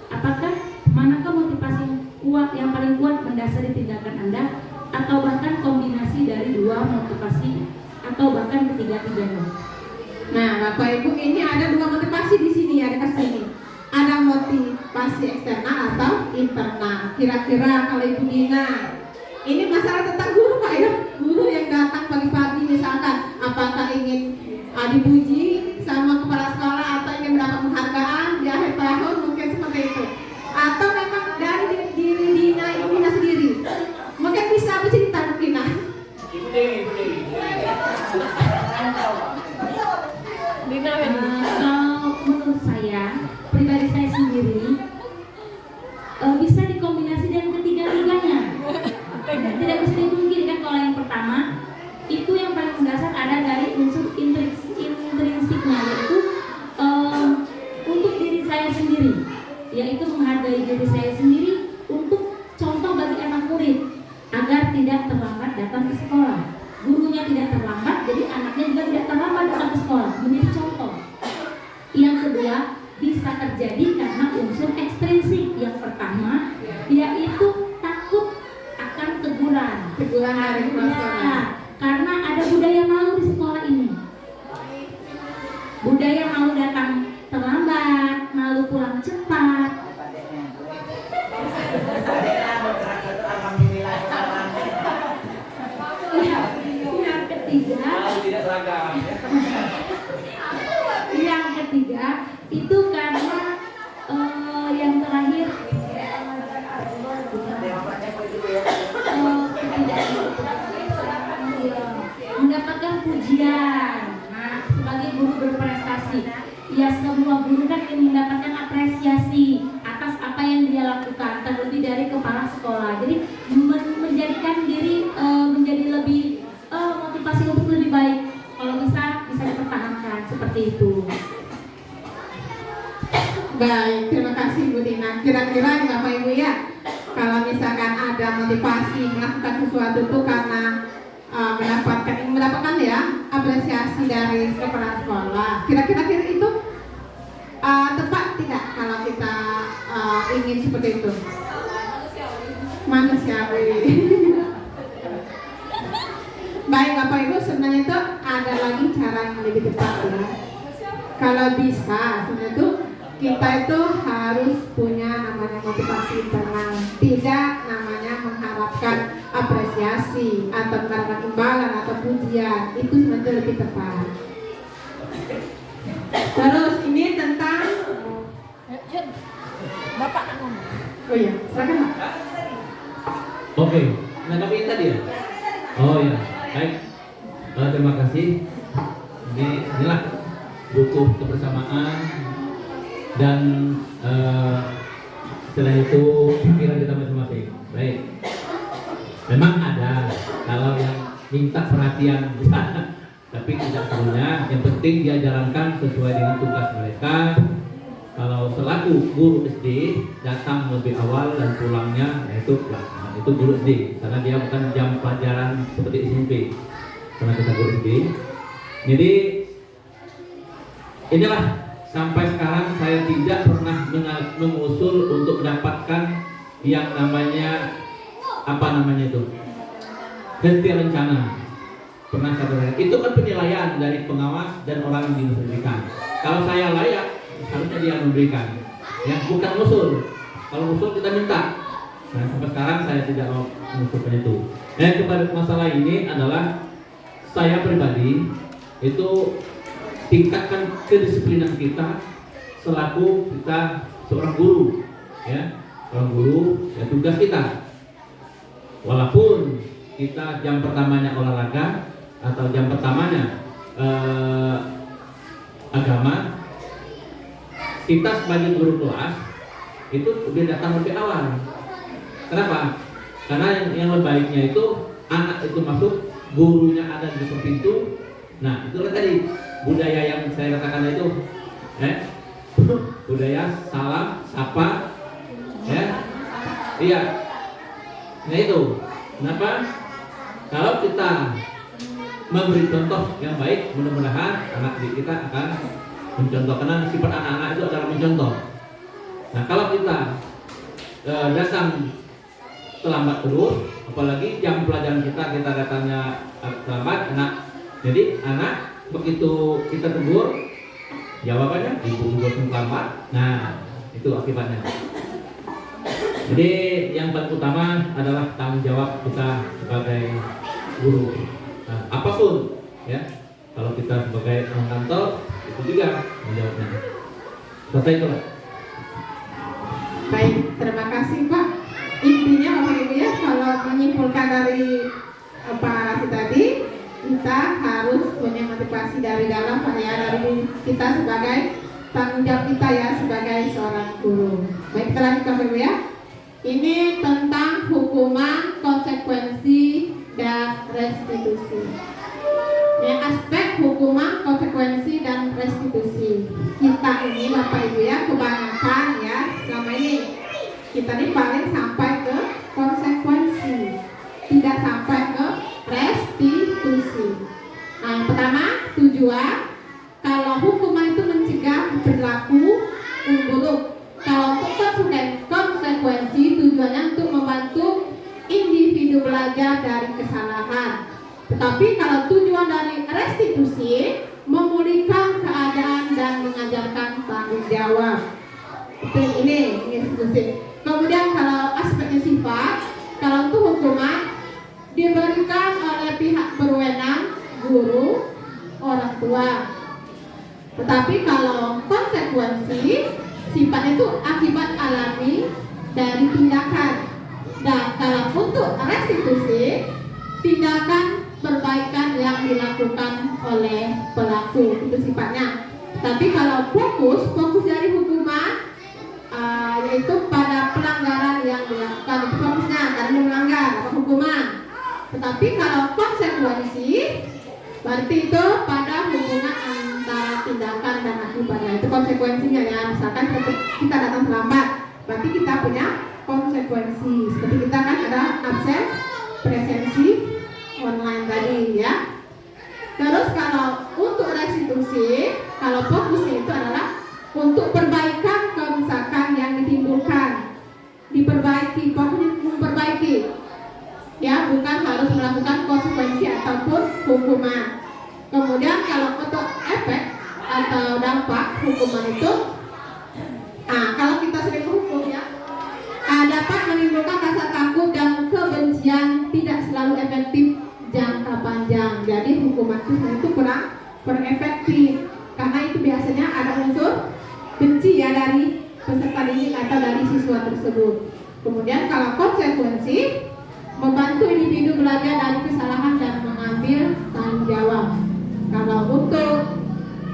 Apakah manakah motivasi yang paling kuat mendasari tindakan Anda, atau bahkan kombinasi dari 2 motivasi, atau bahkan ketiga-tiganya? Nah, Bapak Ibu, ini ada 2 motivasi di sini ya, di sini. Ada motivasi eksternal atau internal. Kira-kira kalau Ibu Dina, ini masalah tentang guru Pak ya. Guru yang datang pagi-pagi misalkan, apakah ingin dipuji sama kepala sekolah atau ingin mendapat penghargaan di akhir tahun, mungkin seperti itu. Atau memang dari diri Dina, Ibu Dina sendiri. Mungkin bisa bercerita Ibu Dina. Ibu Dewi. Kalau menurut saya, pribadi saya sendiri, bisa dikombinasi dengan ketiga-tiganya. Tidak bisa dipungkiri kan, kalau yang pertama itu yang paling mendasar ada dari unsur intrinsiknya, yaitu untuk diri saya sendiri, yaitu menghargai diri saya sendiri untuk contoh bagi anak murid agar tidak terlambat datang ke sekolah. Gurunya tidak terlambat, jadi anaknya juga tidak terlambat datang ke sekolah, menjadi contoh. Yang kedua, bisa terjadi karena unsur ekstrinsik. Yang pertama, yaitu takut akan teguran dari kepala sekolah. ya, karena ada budaya malu di sekolah ini. Budaya malu datang terlambat, malu pulang cepat. Yang ketiga, Tidak seragam. yang ketiga itu karena yang terakhir mendapatkan pujian. Nah, sebagai guru berprestasi, ya semua guru kan ingin mendapatkan apresiasi atas apa yang dia lakukan, terlebih dari kepala sekolah. Jadi menjadikan diri menjadi lebih motivasi untuk lebih baik. Kalau bisa dipertahankan seperti itu. Baik, terima kasih Bu Dina. Kira-kira Bapak Ibu ya, kalau misalkan ada motivasi melakukan sesuatu itu karena mendapatkan ya apresiasi dari kepala sekolah. Kira-kira itu tepat tidak kalau kita ingin seperti itu? Manusiawi. Baik Bapak Ibu, sebenarnya itu ada lagi cara yang lebih tepat ya. Kalau bisa sebenarnya itu kita itu harus punya namanya motivasi internal, tidak namanya mengharapkan apresiasi atau mengharapkan imbalan atau pujian. Itu sebenarnya lebih tepat. Terus ini tentang Bapak. Oh iya, silakan Pak. Oke, menanggapi yang tadi ya? Oh ya, baik. Terima kasih. Inilah butuh kebersamaan dan setelah itu pikiran kita masing-masing. Baik. Memang ada kalau yang minta perhatian bisa, tapi tidak semuanya. Yang penting dia jalankan sesuai dengan tugas mereka. Kalau selaku guru SD datang lebih awal dan pulangnya, itu guru SD karena dia bukan jam pelajaran seperti SMP karena kita guru SD. Jadi inilah sampai sekarang saya tidak pernah mengusul untuk mendapatkan yang namanya apa namanya itu? Henti rencana. Pernah saya dengar. Itu kan penilaian dari pengawas dan orang yang diberikan. Kalau saya layak, harusnya dia memberikan. Ya, bukan usul. Kalau usul kita minta. Nah, sampai sekarang saya tidak mau mengusulkan itu. Kepada masalah ini adalah saya pribadi itu tingkatkan kedisiplinan kita selaku kita seorang guru, ya, seorang guru, ya tugas kita. Walaupun kita jam pertamanya olahraga atau jam pertamanya agama, kita sebagai guru kelas itu udah datang lebih awal. Kenapa? Karena yang lebih baiknya itu anak itu masuk, gurunya ada di depan pintu. Nah, itulah tadi budaya yang saya katakan itu, budaya salam, sapa, ya, iya. Nah itu, kenapa? Kalau kita memberi contoh yang baik, mudah-mudahan anak didik kita akan mencontoh. Karena sifat anak-anak itu adalah mencontoh. Nah, kalau kita datang terlambat terus, apalagi jam pelajaran kita datangnya terlambat, jadi anak begitu kita tegur, jawabannya ibu terlambat. Nah, itu akibatnya. Jadi yang paling utama adalah tanggung jawab kita sebagai guru. Nah, apapun, ya, kalau kita sebagai orang kantor itu juga menjawabnya. Selesai itu, Pak. Baik, terima kasih Pak. Intinya Bapak Ibu ya, kalau menyimpulkan dari Pak Rasi tadi, kita harus punya motivasi dari dalam Pak ya, dari kita sebagai tanggung jawab kita ya sebagai seorang guru. Baik, kita lanjut Bapak Ibu ya. Ini tentang hukuman, konsekuensi, dan restitusi. Ini aspek hukuman, konsekuensi, dan restitusi. Kita ini Bapak Ibu ya, kebanyakan ya selama ini kita ini paling sampai ke konsekuensi, tidak sampai ke restitusi. Nah, yang pertama tujuan, kalau hukuman itu mencegah berlaku buruk. Kalau untuk konsekuensi tujuannya untuk membantu individu belajar dari kesalahan. Tetapi kalau tujuan dari restitusi memulihkan keadaan dan mengajarkan tanggung jawab. Ini restitusi. Kemudian kalau aspeknya sifat, kalau untuk hukuman diberikan oleh pihak berwenang, guru, orang tua. Tetapi kalau konsekuensi, sifatnya itu akibat alami dari tindakan. Dan kalau untuk restitusi, tindakan perbaikan yang dilakukan oleh pelaku, itu sifatnya. Tapi kalau fokus dari hukuman yaitu pada pelanggaran yang dilakukan, itu fokusnya karena melanggar hukuman. Tetapi kalau konsekuensi berarti itu pada hubungan antara tindakan dan akibatnya, itu konsekuensinya ya. Misalkan kita datang terlambat, berarti kita punya konsekuensi. Seperti kita kan ada absen presensi online tadi ya. Terus kalau untuk restitusi, kalau fokusnya itu adalah untuk perbaikan kerusakan yang ditimbulkan, diperbaiki, fokusnya memperbaiki, ya, bukan harus melakukan konsekuensi ataupun hukuman. Kemudian kalau untuk efek atau dampak hukuman itu, kalau kita sering hukum ya, dapat menimbulkan rasa takut dan kebencian, tidak selalu efektif jangka panjang. Jadi hukuman itu kurang efektif karena itu biasanya ada unsur benci ya dari peserta didik atau dari siswa tersebut. Kemudian kalau konsekuensi membantu individu belajar dari kesalahan dan mengambil tanggung jawab. Kalau untuk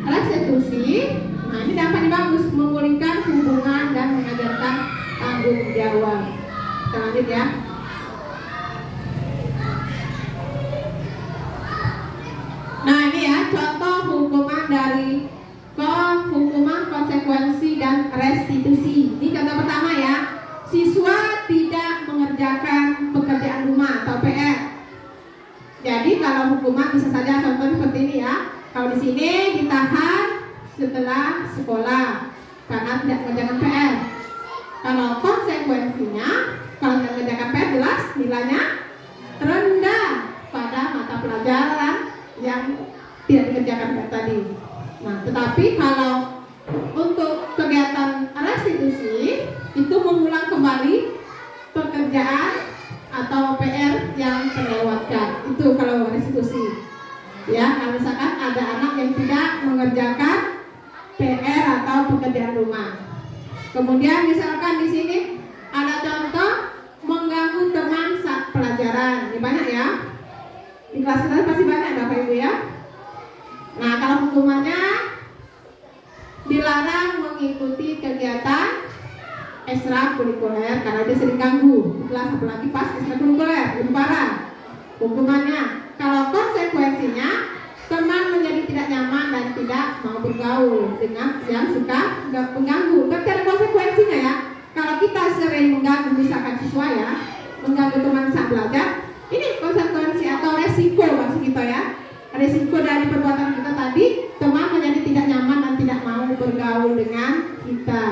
restitusi, nah ini dampaknya bagus, memulihkan hubungan dan mengajarkan tanggung jawab. Kita lanjut ya. Nah ini ya contoh hukuman dari hukuman, konsekuensi, dan restitusi. Ini contoh pertama ya, siswa tidak mengerjakan pekerjaan rumah atau PR. Jadi kalau hukuman bisa saja contoh seperti ini ya. Kalau di sini ditahan setelah sekolah karena tidak mengerjakan PR. Kalau konsekuensinya, kalau tidak mengerjakan PR jelas nilainya rendah pada mata pelajaran yang tidak dikerjakan kayak tadi. Nah, tetapi kalau untuk kegiatan restitusi itu mengulang kembali pekerjaan atau PR yang terlewatkan. Itu kalau restitusi. Ya, kalau misalkan ada anak yang tidak mengerjakan PR atau pekerjaan rumah. Kemudian misalkan di sini ada contoh mengganggu teman saat pelajaran. Ini banyak ya. Di kelas kita pasti banyak Bapak Ibu ya. Nah, kalau hukumannya dilarang mengikuti kegiatan ekstrakurikuler karena dia sering ganggu di kelas, apalagi pas ekstrakurikuler, lebih parah hukumannya. Kalau konsekuensinya teman menjadi tidak nyaman dan tidak mau bergaul dengan yang suka mengganggu. Tapi ada konsekuensinya ya. Kalau kita sering mengganggu misalkan siswa ya, mengganggu teman saat belajar, ini konsekuensi atau resiko maksud kita ya. Resiko dari perbuatan kita tadi, teman menjadi tidak nyaman dan tidak mau bergaul dengan kita.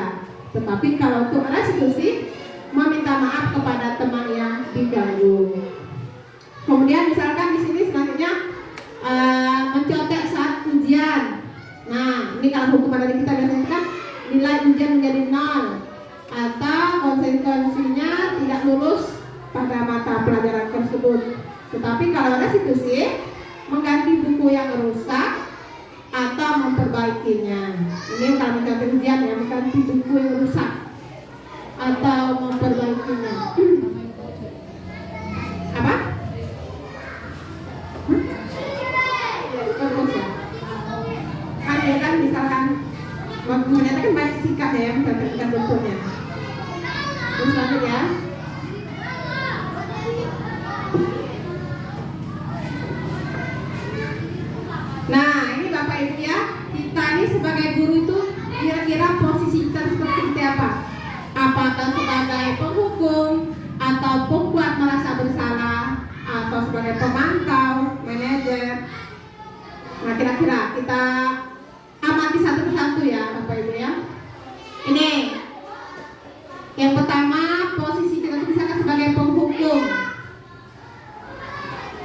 Tetapi kalau untuk restitusi, meminta maaf kepada teman yang diganggu. Kemudian misalkan di sini selanjutnya mencontek saat ujian. Nah, ini kalau hukuman dari kita biasanya kan nilai ujian menjadi 0 atau konsekuensinya tidak lulus pada mata pelajaran tersebut. Tetapi kalau restitusi, mengganti buku yang rusak atau memperbaikinya. Ini kalau mencontek ujian ya, mengganti buku yang rusak atau memperbaikinya. Apa? Kan misalkan waktunya kan banyak sikap ya yang memperhatikan bentuknya. Terus lanjut ya. Nah, ini Bapak Ibu ya, kita ini sebagai guru itu kira-kira posisi kita seperti apa? Apakah sebagai penghukum atau pembuat merasa bersalah atau sebagai pemantau, manajer? Nah, kira-kira kita amati satu persatu ya Bapak Ibu ya. Ini yang pertama, posisi kita misalkan sebagai penghukum,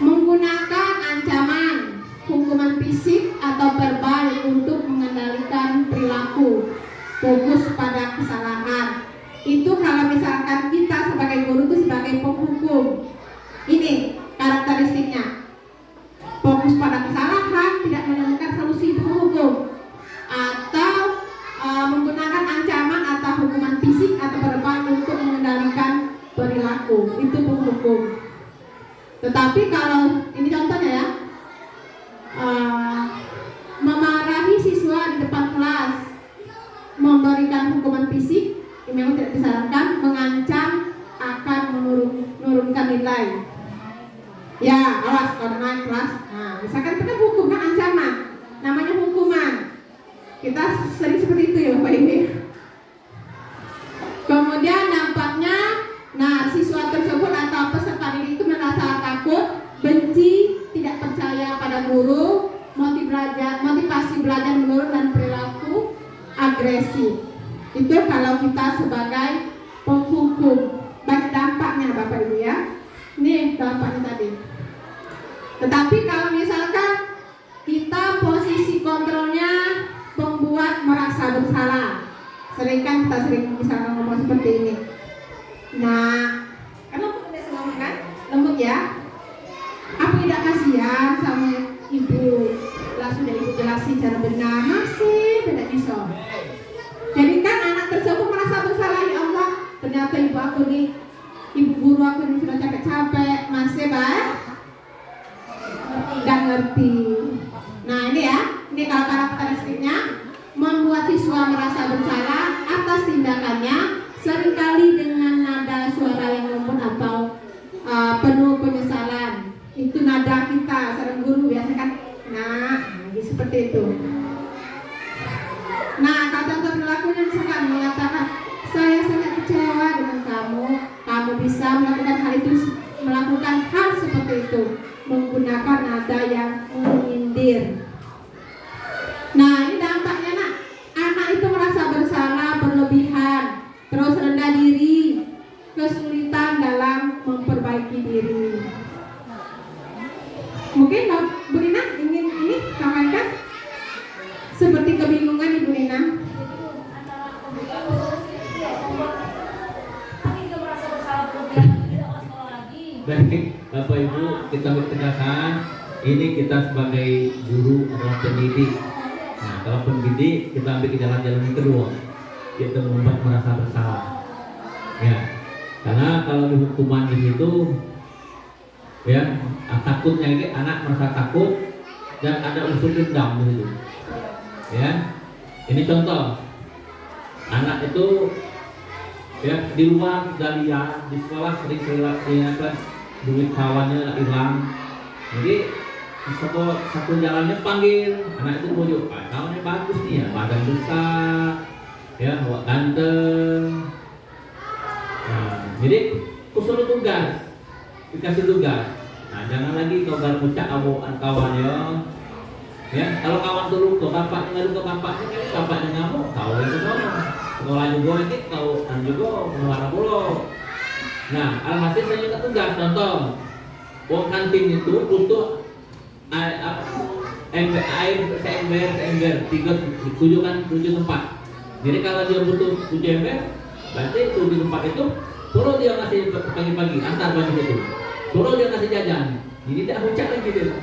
menggunakan ancaman, hukuman fisik atau verbal untuk mengendalikan perilaku, fokus pada kesalahan. Itu kalau misalkan kita sebagai guru itu sebagai penghukum, ini karakteristiknya, fokus pada kesalahan, tidak menemukan solusi penghukum, atau menggunakan ancaman atau hukuman fisik atau verbal untuk mengendalikan perilaku, itu penghukum. Tetapi kalau ini contohnya ya, memarahi siswa di depan kelas, memberikan hukuman fisik, ini memang tidak disarankan, mengancam akan menurunkan nilai. Ya, awas kalau naik kelas. Nah, misalkan kita hukum kan ancaman, namanya hukuman. Kita sering seperti itu ya Bapak Ibu. Kemudian dampaknya, nah siswa tersebut atau peserta didik itu merasa takut, benci, tidak percaya pada guru, motivasi belajar menurun dan perilaku agresif. Itu kalau kita sebagai penghukum. Baik dampaknya Bapak Ibu ya. Ini dampaknya tadi. Tetapi kalau misalkan kita posisi kontrolnya membuat merasa bersalah, sering kan kita sering misalkan ngomong seperti ini. Nah, kan lembut biasa ngomong kan? Lembut ya. Aku tidak kasihan sama ibu. Lah sudah ibu jelasin cara benar, masih tidak bisa. Jadi kan anak tersebut merasa bersalah, ya Allah. Ternyata ibu aku nih, ibu guru aku ini sudah capek-capek, masih baik. Gak ngerti. Nah ini ya, ini kalau karakteristiknya membuat siswa merasa bersalah atas tindakannya, seringkali dengan nada suara yang lembut atau penuh penyesalan. Itu nada kita, sering guru biasa kan, nah seperti itu. Nah kalau contoh perilakunya misalkan mengatakan, saya sangat kecewa dengan kamu, kamu bisa melakukan hal itu, melakukan hal seperti itu, menggunakan nada yang menyindir. Nah ini dampaknya nak, anak itu merasa bersalah berlebihan, terus rendah diri, kesulitan dalam memperbaiki Mungkin Bu Rina ingin ini sampaikan seperti kebingungan Ibu Rina. Baik, Bapak Ibu, kita bertegaskan ini kita sebagai guru adalah pendidik. Nah, kalau pendidik kita ambil ke jalan-jalan yang kedua, kita membuat merasa bersalah. Ya, karena kalau di hukuman di situ, ya takutnya ini anak merasa takut dan ada unsur dendam di situ. Ya, ini contoh, anak itu ya di luar sudah lihat, di sekolah sering kelihatan duit kawannya hilang. Jadi satu jalannya panggil anak itu bujuk, kawannya bagus nih ya, badan besar, ya bawa ganteng. Nah, jadi kusuruh tugas, dikasih tugas. Nah, jangan lagi kau baru ucap awokan kawannya. Ya, kalau kawan turun ke bapaknya, ngadu ke bapaknya ngamuk, kau itu dong. Sekolah juga nanti kau juga mengeluarkan pulau. Nah, alhasil saya juga tugas contoh, uang kantin itu butuh air seember 7 tempat. Jadi kalau dia butuh 7 ember, berarti 7 tempat itu suruh dia ngasih pagi-pagi antar baju itu, suruh dia ngasih jajan. Jadi tidak hujan lagi dia.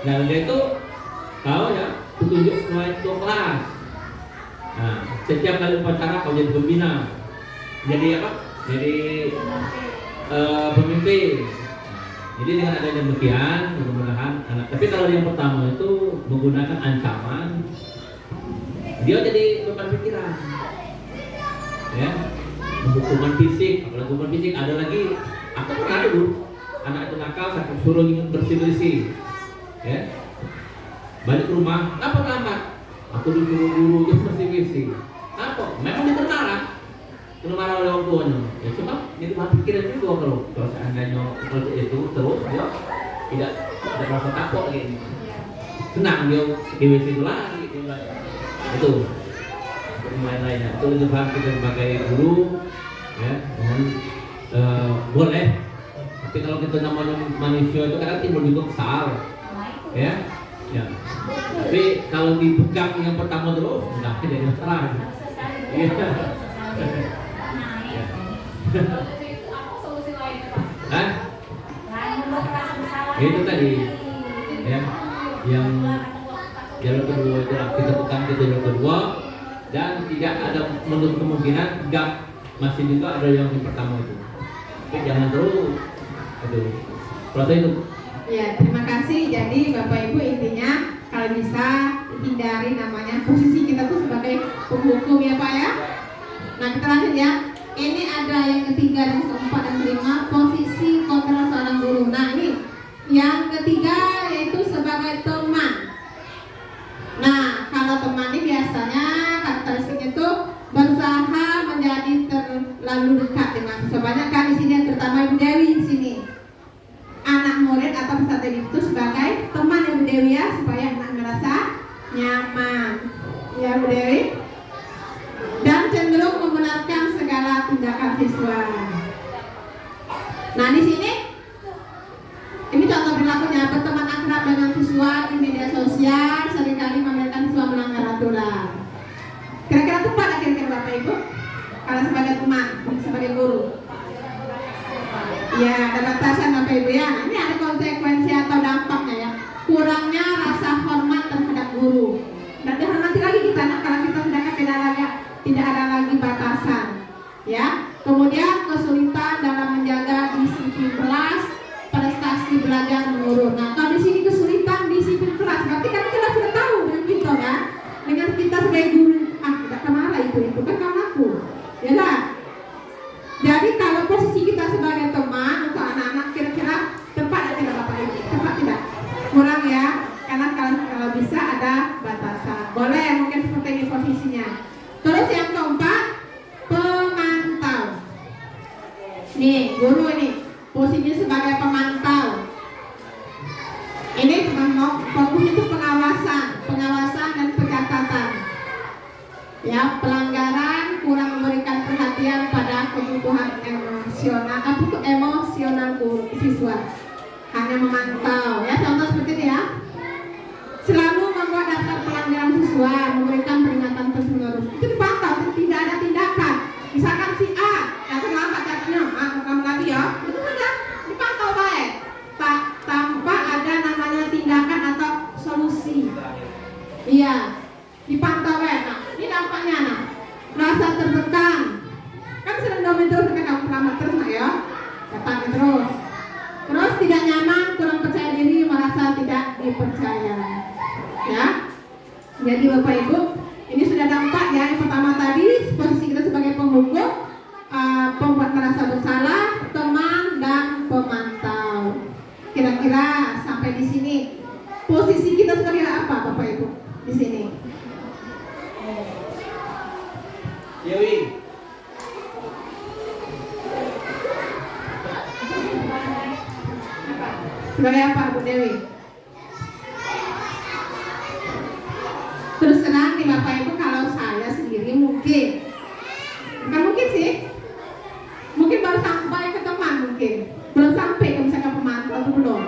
Nah, dia itu kau ya petunjuk sesuai kelas. Nah, setiap kali upacara kau jadi pembina, jadi apa? Jadi pemimpin. Jadi dengan adanya demikian, mudah-mudahan anak. Tapi kalau yang pertama itu menggunakan ancaman, dia jadi beban pikiran. Ya, hukuman fisik, apalagi hukuman fisik ada lagi. Aku pernah dulu, anak itu nakal, saya suruh bersih-bersih. Ya, balik ke rumah, apa lambat? Aku disuruh guru dia bersih-bersih. Apa? Memang dia termarah oleh orang tuanya. Ya cuma itu mati pikiran juga kalau seandainya seperti itu terus dia tidak merasa takut lagi. Senang dia di WC itu lagi. Itu lain-lainnya. Itu lebih paham kita sebagai guru, ya, mohon boleh. Tapi kalau kita namanya manusia itu kadang timbul juga kesal, ya. Ya. Tapi kalau dipegang yang pertama terus enggak jadi masalah. Iya. Apa solusi lainnya, Pak? Hah? Membuat rasa bersalah. Itu tadi, ya, yang jalur kedua itu kita tekan ke jalur kedua dan tidak ada menutup kemungkinan gap masih juga ada yang pertama itu. Tapi jangan terus itu proses itu. Ya, terima kasih. Jadi Bapak Ibu intinya kalau bisa hindari namanya posisi kita tuh sebagai penghukum ya Pak ya. Nah kita lanjut ya. Ini ada yang ketiga dan keempat dan kelima, posisi kontrol seorang guru. Nah ini yang ketiga yaitu sebagai teman. Nah kalau teman ini biasanya karakteristik itu berusaha menjadi terlalu dekat dengan sebanyak kan di sini yang terutama Ibu Dewi di sini. Anak murid atau peserta itu sebagai teman Ibu Dewi ya supaya anak merasa nyaman. Ya Bu Dewi. Dan cenderung membenarkan segala tindakan siswa. Nah di sini ini contoh perilakunya, berteman akrab dengan siswa di media sosial, seringkali membiarkan siswa melanggar aturan. Kira-kira tepat tak kira-kira Bapak Ibu? Kalau sebagai teman, sebagai guru. Ya ada batasan Bapak Ibu ya. Nah, ini ada konsekuensi atau dampaknya ya. Kurangnya rasa hormat terhadap guru. Dan dihormati lagi kita, nah, kalau kita sedangkan tidak ada lagi batasan, ya. Kemudian kesulitan dalam menjaga disiplin kelas, prestasi belajar menurun. Nah, kalau di sini kesulitan disiplin kelas, berarti kan kita sudah tahu dengan kita kan, dengan kita sebagai guru, tidak kenal itu kan kawan aku, ya kan? Jadi kalau posisi kita sebagai teman untuk anak-anak kira-kira tepat tidak Bapak Ibu? Tepat tidak? Kurang ya, karena kalau bisa ada batasan. Boleh mungkin seperti ini posisinya. Terus yang keempat, pemantau. Nih, guru ini posisinya sebagai pemantau. Ini fokusnya itu pengawasan dan pencatatan. Ya, pelanggaran, kurang memberikan perhatian pada kebutuhan emosional guru siswa. Hanya memantau. Ya, contoh seperti itu ya. Selalu membuat daftar pelanggaran siswa, memberikan peringatan terus-menerus. Itu dipantau, tidak ada tindakan. Misalkan si A yang terlambat datangnya, kamu lagi ya, itu sudah dipantau baik, tanpa ada namanya tindakan atau solusi. Iya, dipantau baik. Nah, ini dampaknya nah, rasa tertekan. Kan sering domain terus kan kamu terlambat terus nak ya, datang terus. Terus tidak nyaman, kurang percaya diri, merasa tidak dipercaya. Ya, jadi Bapak Ibu, ini sudah dampak ya. Yang pertama tadi posisi kita sebagai penghukum, pembuat merasa bersalah, teman dan pemantau. Kira-kira sampai di sini posisi kita sebagai apa Bapak Ibu di sini? Dewi. Sebagai apa Bu Dewi? Terus terang nih Bapak Ibu, kalau saya sendiri mungkin, bukan mungkin sih, mungkin baru sampai ke teman, mungkin belum sampai ke misalkan pemantau atau belum.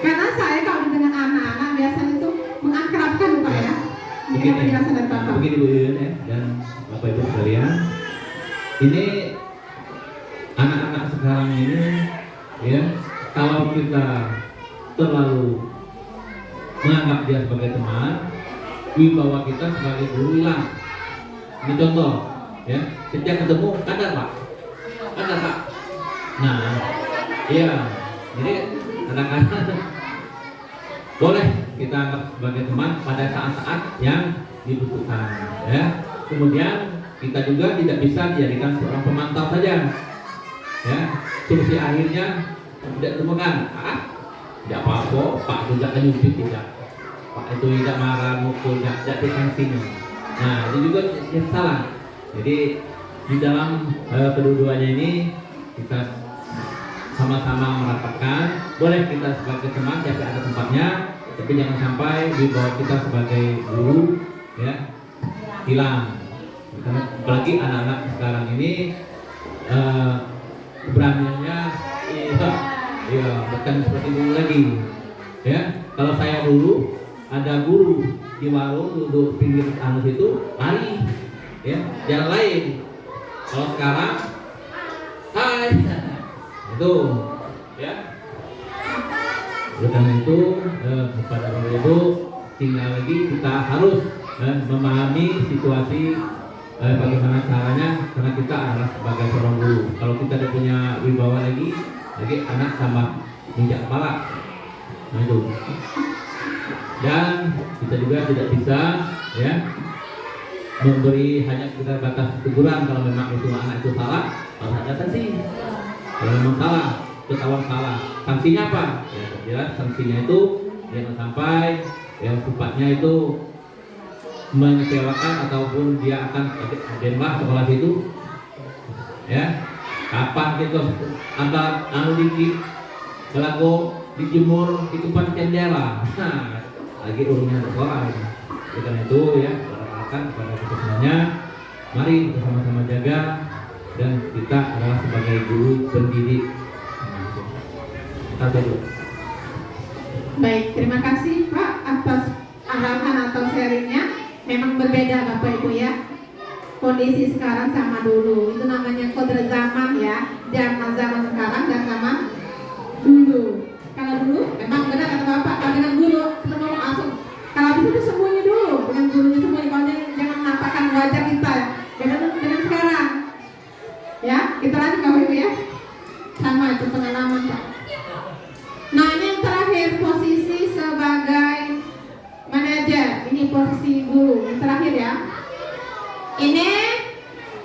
Karena saya kalau dengan anak-anak biasanya itu mengakrabkan Bapak ya. Mungkin penjelasan dari Bapak. Begini Bu Yuyun ya, dan Bapak Ibu sekalian, ini anak-anak sekarang ini ya, kalau kita terlalu menganggap dia sebagai teman, wibawa kita sebagai guru hilang. Ini contoh ya, setiap ketemu kadar Pak, nah iya, jadi kadang-kadang boleh kita anggap sebagai teman pada saat-saat yang dibutuhkan ya. Kemudian kita juga tidak bisa dijadikan seorang pemantau saja ya. Solusi akhirnya tidak temukan, tidak apa-apa, Pak juga nyubit tidak, Pak itu tidak marah, mukul, tidak disanksinya. Nah itu juga yang salah. Jadi di dalam kedua-duanya ini kita sama-sama merapatkan, boleh kita sebagai teman tapi ada tempatnya, tapi jangan sampai dibawa kita sebagai guru ya hilang. Karena apalagi anak-anak sekarang ini keberaniannya iya bukan seperti dulu lagi ya. Kalau saya dulu ada guru di warung duduk pinggir anus itu lari ya, jalan lain. Kalau sekarang hai itu ya. Oleh karena itu kepada Bapak Ibu tinggal lagi kita harus memahami situasi bagaimana caranya, karena kita adalah sebagai seorang guru. Kalau kita tidak punya wibawa lagi anak sama minjak kepala. Nah itu. Dan kita juga tidak bisa ya memberi hanya sekedar batas teguran kalau memang itu anak itu salah, harus ada sanksi. Kalau memang salah, ketahuan salah, sanksinya apa? Ya jelas sanksinya itu jangan sampai yang sifatnya itu mengecewakan ataupun dia akan denlah sekolah itu ya. Kapan kita antar dikit belago dijemur di depan jendela, nah lagi urungnya sekolah. Karena itu ya barakalkan kepada kita semuanya, mari bersama-sama jaga, dan kita adalah sebagai guru pendidik. Kita dulu. Baik, terima kasih Pak atas arahan atau sharingnya. Memang berbeda Bapak Ibu ya. Kondisi sekarang sama dulu. Itu namanya kodrat zaman ya. Zaman sekarang dan zaman dulu. Kalau dulu memang benar kata Bapak, kalau dengan guru ketemu langsung. Kalau bisa itu sembunyi dulu dengan gurunya, sembunyi. Kalau jangan menampakkan wajah kita. Dengan sekarang. Ya, kita lanjut Bapak Ibu ya. Sama itu pengalaman Pak. Nah ini yang terakhir, posisi sebagai manajer. Ini posisi guru yang terakhir ya. Ini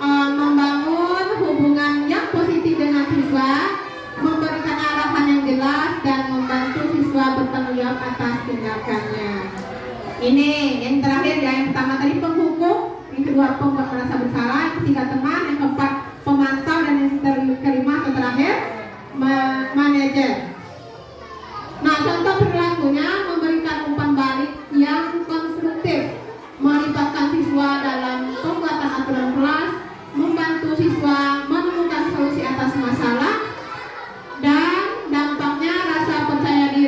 membangun hubungan yang positif dengan siswa, memberikan arahan yang jelas, dan membantu siswa bertanggung jawab atas tindakannya. Ini yang terakhir ya. Yang pertama tadi penghukum, yang kedua pembuat merasa bersalah, yang ketiga teman, yang keempat pemantau, dan yang kelima atau terakhir manajer. Nah, contoh perilakunya memberikan umpan balik yang konstruktif, melibatkan siswa dalam pembuatan aturan kelas, membantu siswa menemukan solusi atas masalah, dan dampaknya rasa percaya diri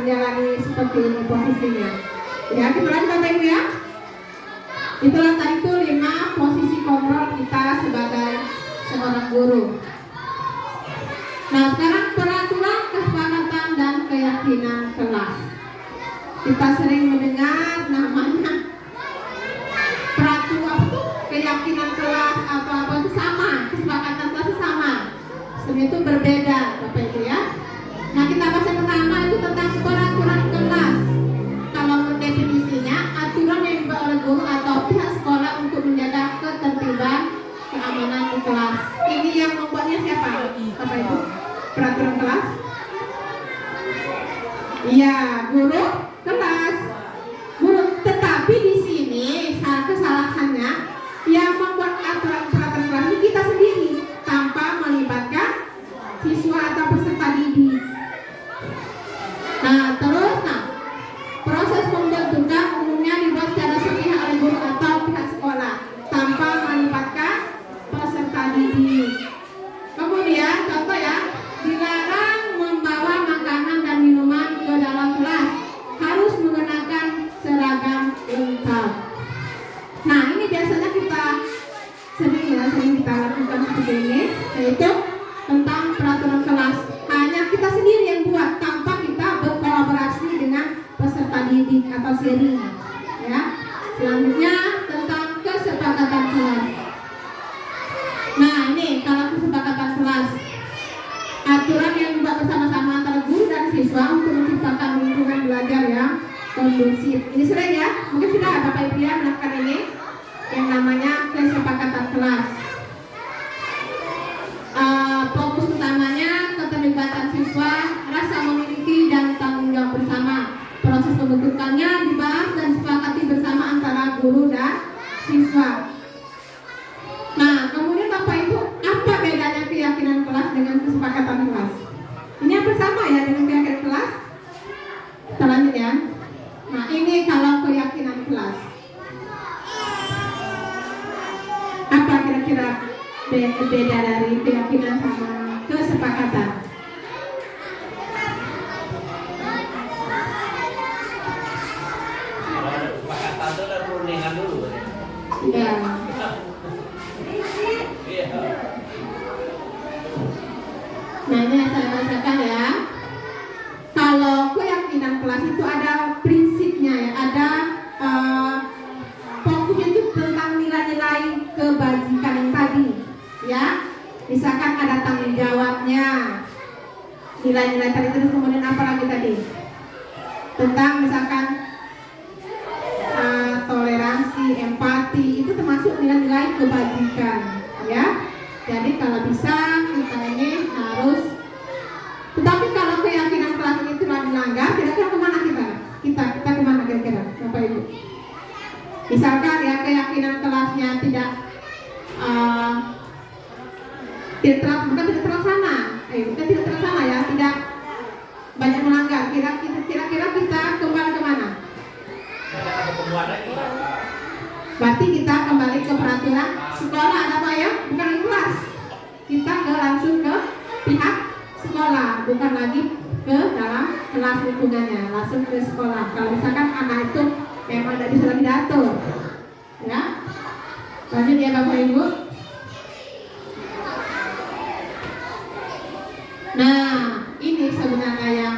menjalani seperti ini posisinya. Ya, kita lanjut Bapak Ibu ya. Itulah tadi itu 5 posisi kontrol kita sebagai seorang guru. Nah, sekarang peraturan, kesepakatan, dan keyakinan kelas. Kita sering mendengar namanya peraturan apa tuh? Keyakinan kelas atau apa itu sama, kesepakatan kelas itu sama. Sebenarnya itu berbeda, Bapak Ibu ya. Nah, kita bahas yang pertama itu tentang peraturan kelas. Kalau mendefinisinya, aturan yang dibuat oleh guru atau pihak sekolah untuk menjaga ketertiban, keamanan di kelas. Ini yang membuatnya siapa, Bapak Ibu? Peraturan kelas? Iya, guru kelas. Guru, tetapi di sini kesalahannya yang membuat aturan peraturan kelas ini kita sendiri tanpa melibatkan siswa atau peserta didik. Nah, terus proses pembentukan umumnya dibuat secara sepihak oleh guru atau pihak sekolah tanpa melibatkan peserta didik. Kemudian contoh ya, dilarang membawa makanan dan minuman ke dalam kelas, harus mengenakan seragam lengkap. Nah, ini biasanya kita sering kita lakukan seperti ini, yaitu tentang peraturan kelas. Hanya kita sendiri yang buat tanpa kita berkolaborasi dengan peserta didik atau sharing. Ya. Selanjutnya tentang kesepakatan kelas. Nah, ini kalau kesepakatan kelas, aturan yang dibuat bersama-sama antara guru dan siswa untuk menciptakan lingkungan belajar yang kondusif. Ini sering ya, mungkin sudah Bapak Ibu ya melakukan ini, yang namanya kesepakatan kelas. Fokus utamanya keterlibatan siswa, rasa memiliki dan tanggung jawab bersama. Proses pembentukannya dibahas dan disepakati bersama antara guru dan siswa. Nah, kemudian Bapak Ibu, apa bedanya keyakinan kelas dengan kesepakatan kelas? Ini apa sama ya dengan keyakinan kelas? Kita lanjut ya. Nah, ini kalau keyakinan kelas. Apa kira-kira beda dari keyakinan sama kesepakatan? Kalau ada kesepakatan itu ada perundingan dulu. Ya. Iya. Nah, ini yang saya bacakan ya. Kalau keyakinan kelas itu ada prinsipnya ya, ada fokusnya itu tentang nilai-nilai kebajikan yang tadi ya. Misalkan ada tanggung jawabnya, nilai-nilai tadi, terus kemudian apa lagi tadi? Tentang misalkan toleransi, empati, itu termasuk nilai-nilai kebajikan ya. Jadi kalau bisa kita ini harus, tetapi kalau keyakinan kelas ini telah dilanggar, kira-kira kemana kita kemana kira-kira Bapak Ibu? Misalkan ya keyakinan kelasnya tidak terlaksana, bukan tidak terlaksana ya, tidak banyak melanggar. Kira-kira kita kembali kemana? Berarti kita kembali ke peraturan sekolah, ada apa ya? Bukan ke kelas. Kita langsung ke pihak sekolah, bukan lagi ke dalam kelas lingkungannya, langsung ke sekolah. Kalau misalkan anak itu memang tidak bisa lagi diatur, ya. Lanjut ya Bapak Ibu. Nah, ini sebenarnya yang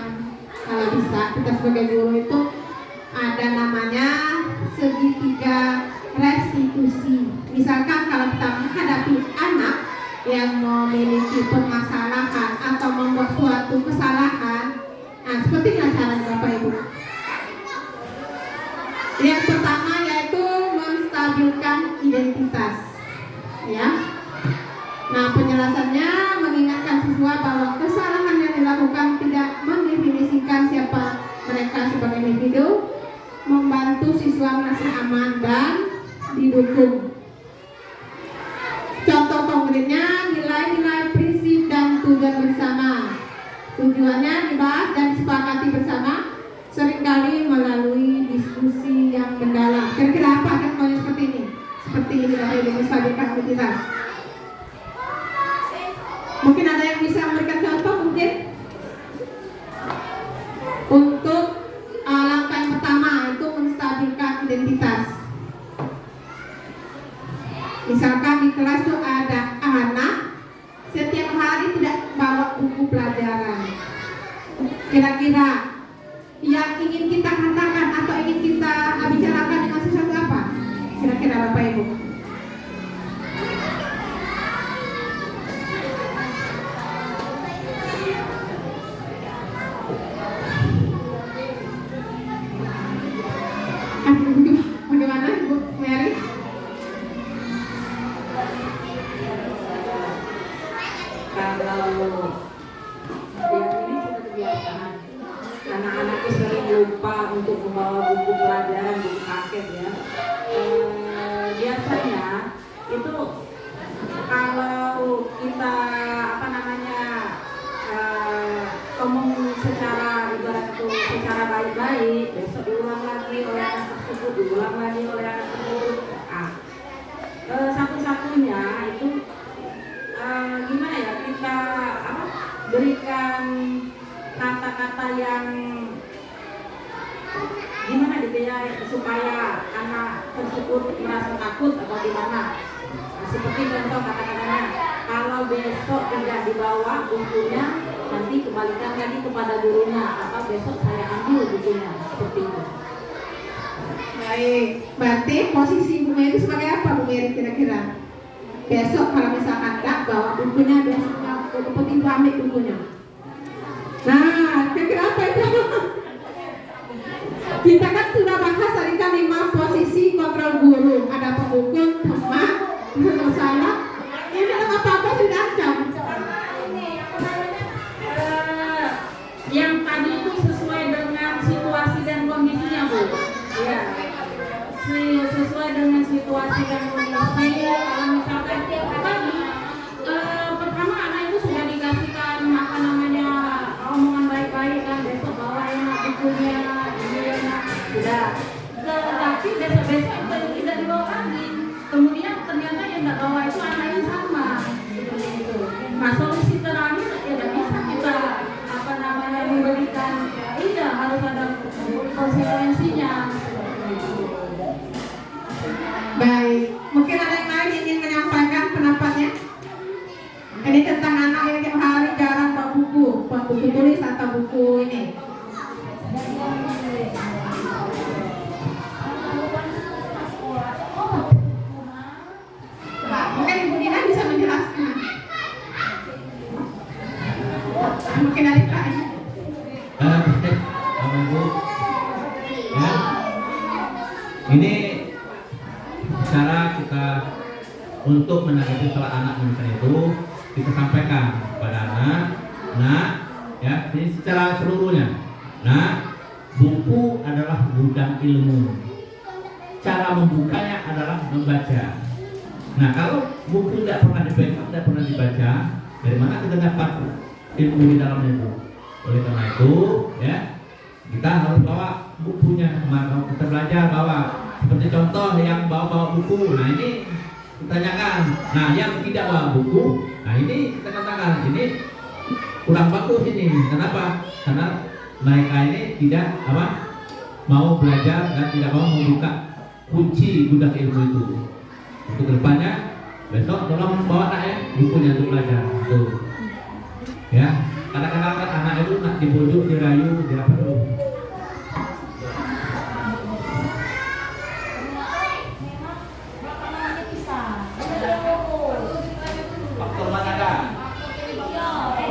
kalau bisa kita sebagai guru itu ada namanya segitiga restitusi. Misalkan kalau kita menghadapi anak yang memiliki permasalahan atau membuat suatu kesalahan, nah seperti ini caranya Bapak Ibu. Yang pertama yaitu menstabilkan identitas, ya. Nah, penjelasannya mengingatkan siswa bahwa kesalahan yang dilakukan tidak mendefinisikan siapa mereka sebagai individu, membantu siswa merasa aman dan didukung. Contoh konkretnya nilai-nilai, prinsip dan tujuan bersama. Tujuannya dibahas dan disepakati bersama, seringkali melalui diskusi yang mendalam. Kira-kira apa contohnya seperti ini? Seperti ini Bapak Ibu, menstabilkan identitas. Mungkin ada yang bisa memberikan contoh mungkin untuk ada yang ingin kita katakan atau ingin kita bicarakan dengan sesuatu apa? Kira-kira Bapak Ibu? Bagaimana Ibu Mary? Kalau yang ini sudah kebiasaan, anak-anak itu sering lupa untuk membawa buku pelajaran, buku paket ya. Biasanya itu kalau kita ngomong secara ibarat itu secara baik-baik, besok diulang lagi oleh anak tersebut, diulang lagi oleh anak tersebut. Satu-satunya itu gimana ya, kita berikan kata-kata yang gimana gitu ya, supaya anak tersebut merasa takut atau gimana. Seperti contoh kata-katanya, kalau besok tidak dibawa bukunya, nanti kembalikan lagi kepada gurunya, atau besok saya ambil bukunya, seperti itu. Baik, berarti posisi Bu Mary sebagai apa Bu Mary kira-kira? Besok kalau misalkan enggak bawa bukunya, besoknya seperti itu ambil bukunya. Nah, kira-kira apa itu? Kita kan sudah bahas tadi kan 5 posisi kontrol guru. Ada pemukul, teman, salah. Ini apa-apa sudah ancam. Yang tadi itu sesuai dengan situasi dan kondisinya, Bu. Ya. Sesuai dengan situasi dan kondisi. Kalau misalkan tadi pertama anak itu sudah dikasihkan omongan baik-baik kan, besok bawa enak bukunya, ini enak, sudah. Tapi besok-besok itu tidak dibawa lagi. Kemudian ternyata yang tidak bawa itu anak yang sama, seperti itu. Nah, solusi terakhir ya tidak bisa kita memberikan, tidak harus ada konsekuensinya. Baik, mungkin ada yang lain ingin menyampaikan pendapatnya? Ini tentang anak yang tiap hari jarang bawa buku tulis atau buku ini. Mungkin Ibu Nina bisa menjelaskan. Mungkin dari Pak. Ibu, ya, ini cara kita untuk menanggapi salah anak misalnya itu kita sampaikan kepada anak, ya, ini secara seluruhnya. Nah, buku adalah gudang ilmu. Cara membukanya adalah membaca. Nah, kalau buku tidak pernah dipegang, tidak pernah dibaca, dari mana kita dapat ilmu di dalamnya itu? Oleh karena itu, ya, kita harus bawa bukunya. Kalau kita belajar bawa, seperti contoh yang bawa buku. Nah, ini kita tanyakan. Nah, yang tidak bawa buku, nah ini kita katakan ini kurang bagus ini. Kenapa? Karena mereka ini tidak mau belajar dan tidak mau membuka kunci gudang ilmu itu. Untuk kedepannya, besok tolong bawa bukunya untuk belajar. Tuh, ya. Kadang-kadang kan anak itu nak dibujuk, dirayu, dirapa dulu. Faktor mana?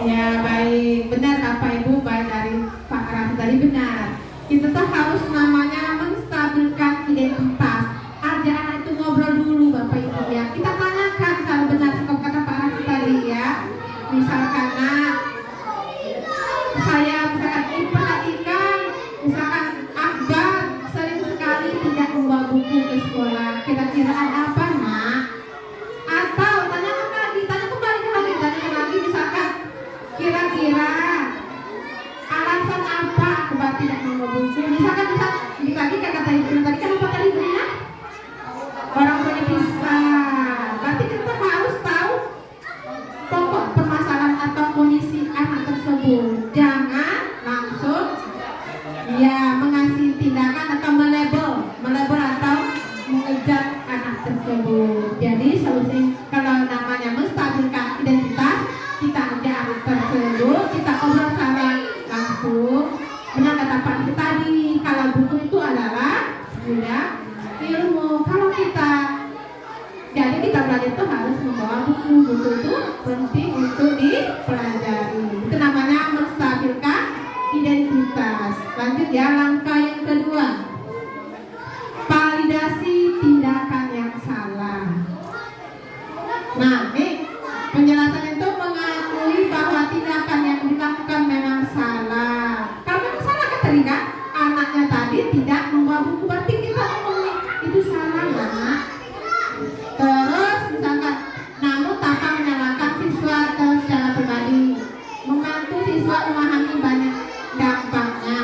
Ya baik, benar Bapak Ibu, baik dari Pak Raffi tadi benar. Kita tuh harus namanya menstabilkan identitas. Ajak anak itu ngobrol dulu Bapak Ibu ya. Kita tanyakan kalau benar seperti kata Pak Raffi tadi ya. Misalkan saya perhatikan, misalkan Akbar sering sekali tidak membawa buku ke sekolah. Kira-kira ada apa nak? Atau tanyakan lagi, misalkan kira-kira alasan apa Akbar tidak membawa buku? Misalkan lagi kata tadi kan apa tadi benar? Orang tuanya bisa. Berarti kita harus tahu pokok permasalahan atau kondisi anak tersebut. Jangan langsung mengasih tindakan atau melabel atau mengejar anak tersebut. Jadi solusi kalau namanya menstabilkan identitas, kita ajak anak tersebut, kita obrol secara langsung. hadapan kita tadi. Kalau buku itu adalah ya ilmu. Kalau kita jadi kita belajar itu harus membawa buku. Buku itu penting untuk dipelajari. Itu namanya menstabilkan identitas. Lanjut ya, langkah yang kedua, validasi tindakan yang salah. Nah, nih penjelasan itu mengakui bahwa tindakan yang dilakukan memang salah. Kalau memang salah kan tadi kan anaknya tadi tidak membawa buku, berarti kita ngomong itu salah ya nak. Terus misalkan namun tanpa menyalahkan siswa secara pribadi, membantu siswa memahami banyak dampaknya.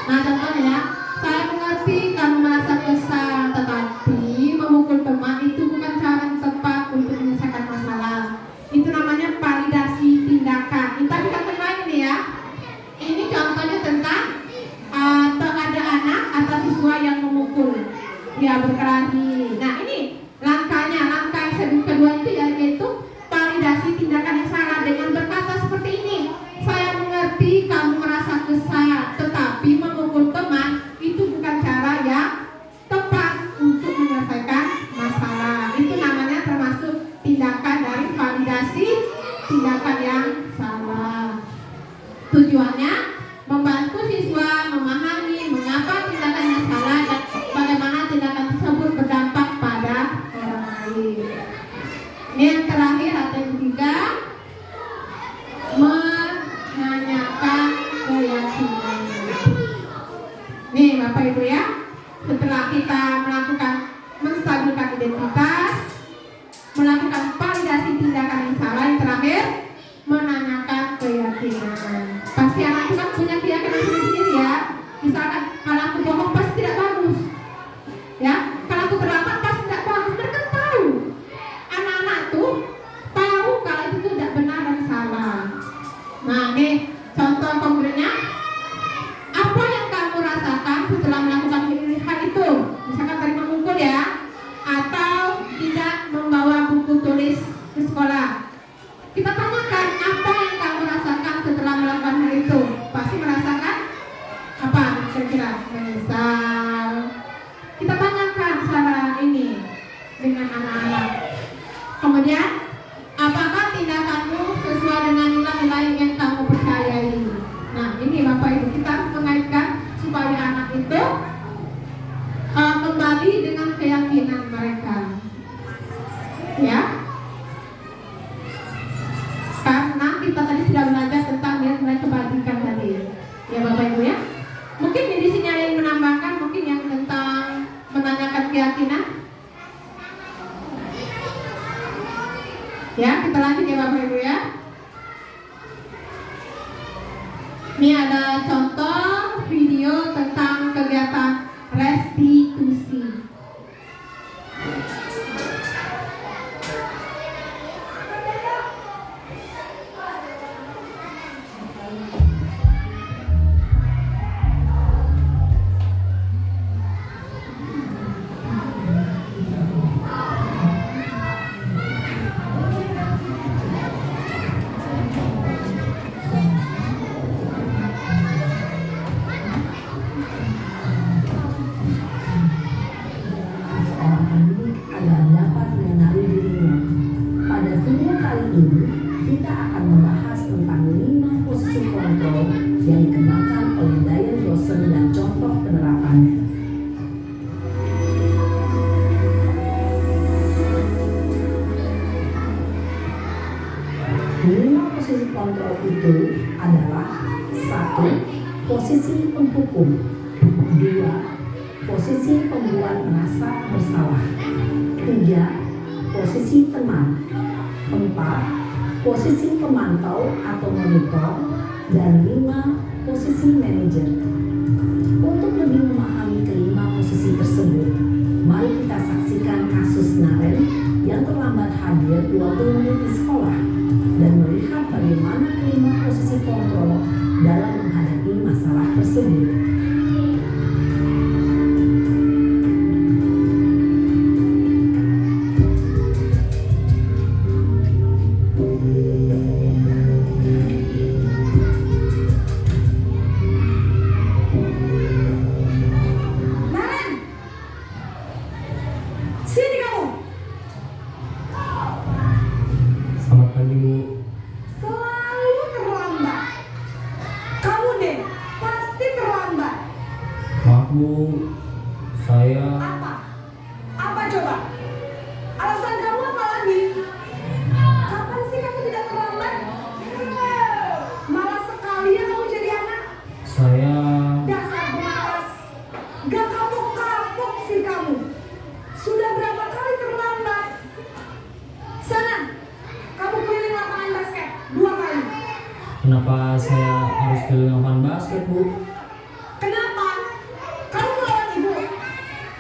Nah contohnya ya, saya mengerti kamu merasa kesal, tetapi memukul teman itu bukan cara yang tepat untuk menyelesaikan masalah. Itu namanya validasi tindakan. Kita bisa terangin ini ya. Ini contohnya tentang ada anak atau siswa yang memukul, dia berkelahi. Nah ini langkahnya, langkah yang kedua itu yaitu validasi tindakan yang salah dengan berkata seperti ini. Saya mengerti kamu merasa kesal, tetapi memukul teman itu bukan cara yang tepat untuk menyelesaikan masalah. Itu namanya termasuk tindakan dari validasi tindakan yang salah. Tujuannya membantu siswa memahami mengapa tindakan yang salah dan bagaimana tindakan tersebut berdampak pada orang lain. Ini yang terakhir atau yang ketiga, menanyakan keyakinan. Nih Bapak Ibu ya, setelah kita melakukan menstabilkan identitas, melakukan validasi tindakan yang salah, yang terakhir menanyakan keyakinan. Pasti anak itu kan punya keyakinan sendiri ya. Misalkan kalau aku bohong pasti tidak bagus, ya. Kalau aku terlambat pasti tidak bagus. Mereka tahu. Anak-anak tuh tahu kalau itu tidak benar dan salah. Nah nih contoh konkretnya, apa yang kamu rasakan setelah melakukan hal itu? Misalkan tadi memukul ya, atau tidak membawa buku tulis ke sekolah. Kita tanyakan apa yang kamu rasakan setelah melakukan hal itu. Pasti merasakan apa kira-kira? Menyesal. Kita tanyakan secara ini dengan anak-anak. Kemudian apakah tindakanmu sesuai dengan nilai-nilai yang kamu percayai? Nah ini Bapak Ibu, kita harus mengaitkan supaya anak itu kembali dengan keyakinan mereka, ya. Karena kita tadi sudah belajar tentang nilai kebajikan tadi, ya Bapak Ibu ya. Mungkin di sini ada yang menambahkan, mungkin yang tentang menanyakan keyakinan. Ya, kita lanjut ya Bapak Ibu ya. Ini ada contoh video tentang kegiatan restitusi. kontrol itu adalah 1. Posisi penghukum, 2. Posisi pembuat merasa bersalah, 3. Posisi teman, 4. Posisi pemantau atau monitor, dan 5. Posisi manajer. Untuk lebih memahami kelima posisi tersebut, mari kita saksikan kasus Naren yang terlambat hadir 20 menit di sekolah dan melihat bagaimana kelima posisi kontrol dalam menghadapi masalah tersebut. Bu, saya Apa coba? Alasan kamu apa lagi? Kapan sih kamu tidak terlambat? Malas sekali ya kamu jadi anak. saya Dasar pemalas. Gak kapok-kapok sih kamu. Sudah berapa kali terlambat? Sana, kamu keliling lapangan basket 2 kali. kenapa saya harus keliling lapangan basket, Bu? Kenapa? Kamu melawan ibu.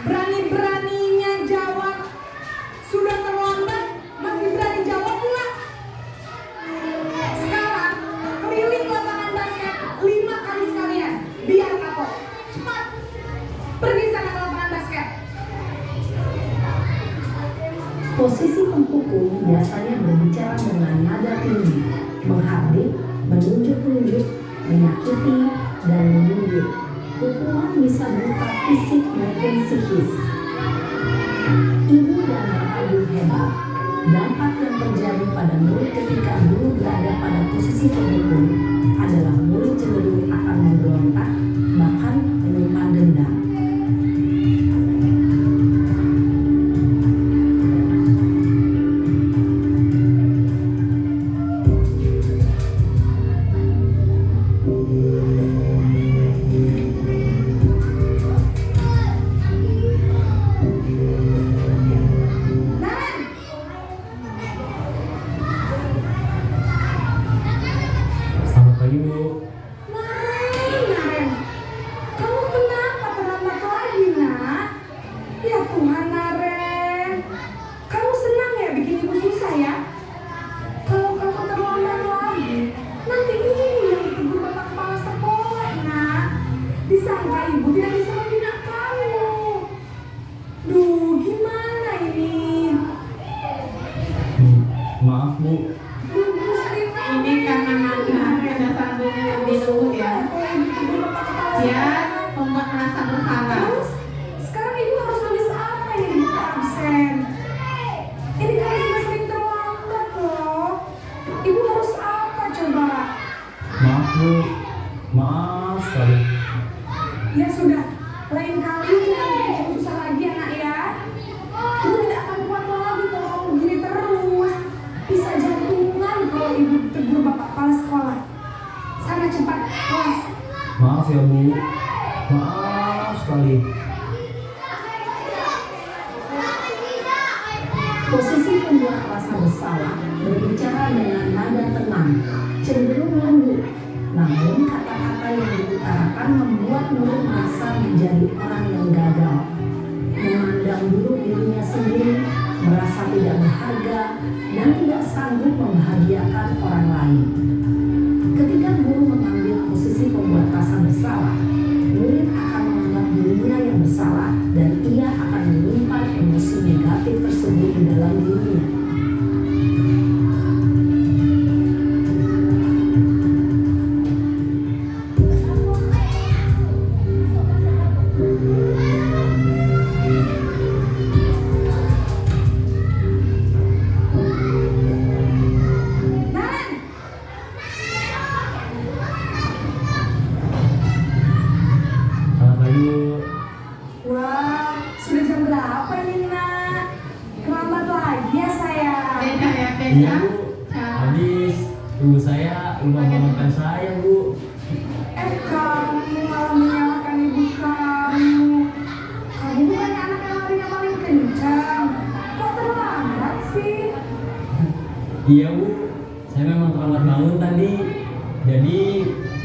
Berani-beraninya jawab. Sudah terlambat, masih berani jawab pula. Sekarang, keliling lapangan basket 5 kali sekalian. Biar kapok. Cepat. Pergi sana ke lapangan basket. Posisi penghukum biasanya berbicara dengan nada tinggi, menghardik, menunjuk-nunjuk, menyakiti, dan menyindir. Hukuman bisa berupa fisik maupun psikis. Ibu dan bapak guru hebat. Dampak yang terjadi pada murid ketika guru berada pada posisi penghukum adalah murid cenderung akan memberontak, bahkan menyimpan dendam. Selamat pagi, Bu. Naren, kamu kenapa terlambat lagi, nak? Ya Tuhan, Naren. Kamu senang ya bikin ibu susah ya? Kalau kamu terlambat lagi, nanti ibu yang ditegur bapak kepala sekolah, nak. Disangka ibu tidak bisa membina kamu. Duh, gimana ini? Maaf, Bu. Ini karena ada sandunya lebih lembut ya. Dia membuat merasa bersalah. Terus, sekarang ibu harus nulis apa yang ibu absen? Ini kan ibu sering terlambat loh. Ibu harus apa coba? Maaf, Bu. Maaf sekali. Ya sudah, lain kali jangan bikin ibu susah lagi ya, nak ya. Ibu tidak akan kuat lagi kalau kamu begini terus. Bisa jantungan kalau ibu tegur bapak kepala sekolah. Sana cepat kelas. Maaf ya, Bu. Maaf sekali. Posisi pembuat rasa bersalah berbicara dengan nada tenang, cenderung lembut. Namun kata-kata yang diutarakan membuat murid merasa menjadi orang yang gagal, memandang buruk dirinya sendiri, merasa tidak berharga, dan tidak sanggup membahagiakan orang lain. Ketika guru mengambil posisi pembuat rasa bersalah, murid akan menganggap dirinya yang bersalah dan ia akan menyimpan emosi negatif tersebut di dalam dirinya. Naren, Selamat pagi, Bu. wah, sudah jam berapa ini, nak? Terlambat lagi ya saya. Beda ya, Iya, beda. Bu. Habis ibu saya lupa makan saya, Bu. Kamu malah menyalahkan ibu kamu. Kamu bukan anak yang larinya paling kencang. Kok terlambat sih? Iya, Bu. Saya memang terlambat bangun tadi. Jadi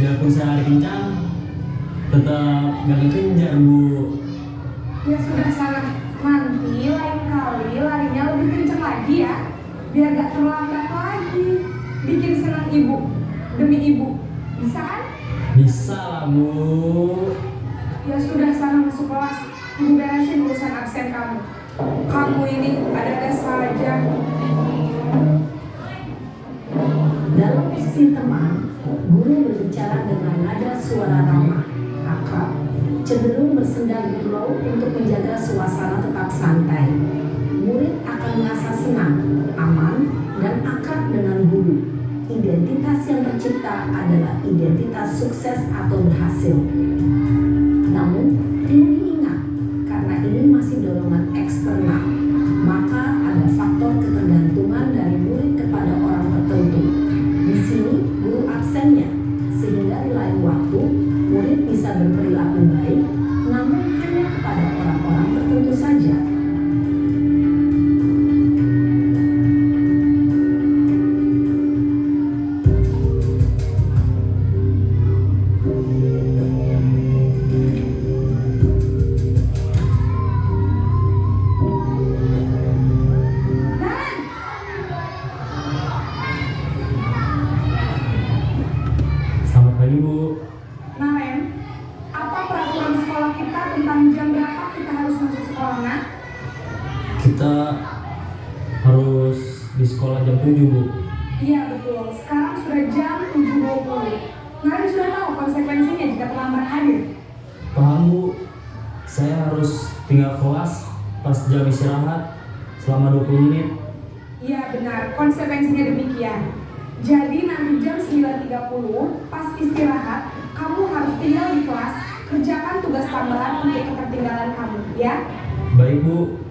biarpun saya lari kencang, tetap gak kekejar, Bu. Ya sudah sana. Nanti lain kali larinya lebih kencang lagi ya. Biar gak terlambat lagi. Bikin senang ibu. Demi ibu. Bisa kan? Bisa lah, Bu. Ya sudah sana masuk kelas. Ibu beresin urusan absen kamu. Kamu ini ada-ada saja. Dalam posisi teman, guru berbicara dengan nada suara ramah, akrab, cenderung bersenda gurau untuk menjaga suasana tetap santai. Murid akan merasa senang, aman, dan akrab dengan guru. Identitas yang tercipta adalah identitas sukses atau berhasil. Namun, terima kita harus di sekolah jam 7, Bu. Iya betul, sekarang sudah jam 7.20. Naren sudah tahu konsekuensinya jika terlambat hadir. Paham, Bu. Saya harus tinggal kelas pas jam istirahat selama 20 menit. Iya benar, konsekuensinya demikian. Jadi nanti jam 9.30 pas istirahat, kamu harus tinggal di kelas, kerjakan tugas tambahan untuk ketertinggalan kamu, ya? Baik, Bu.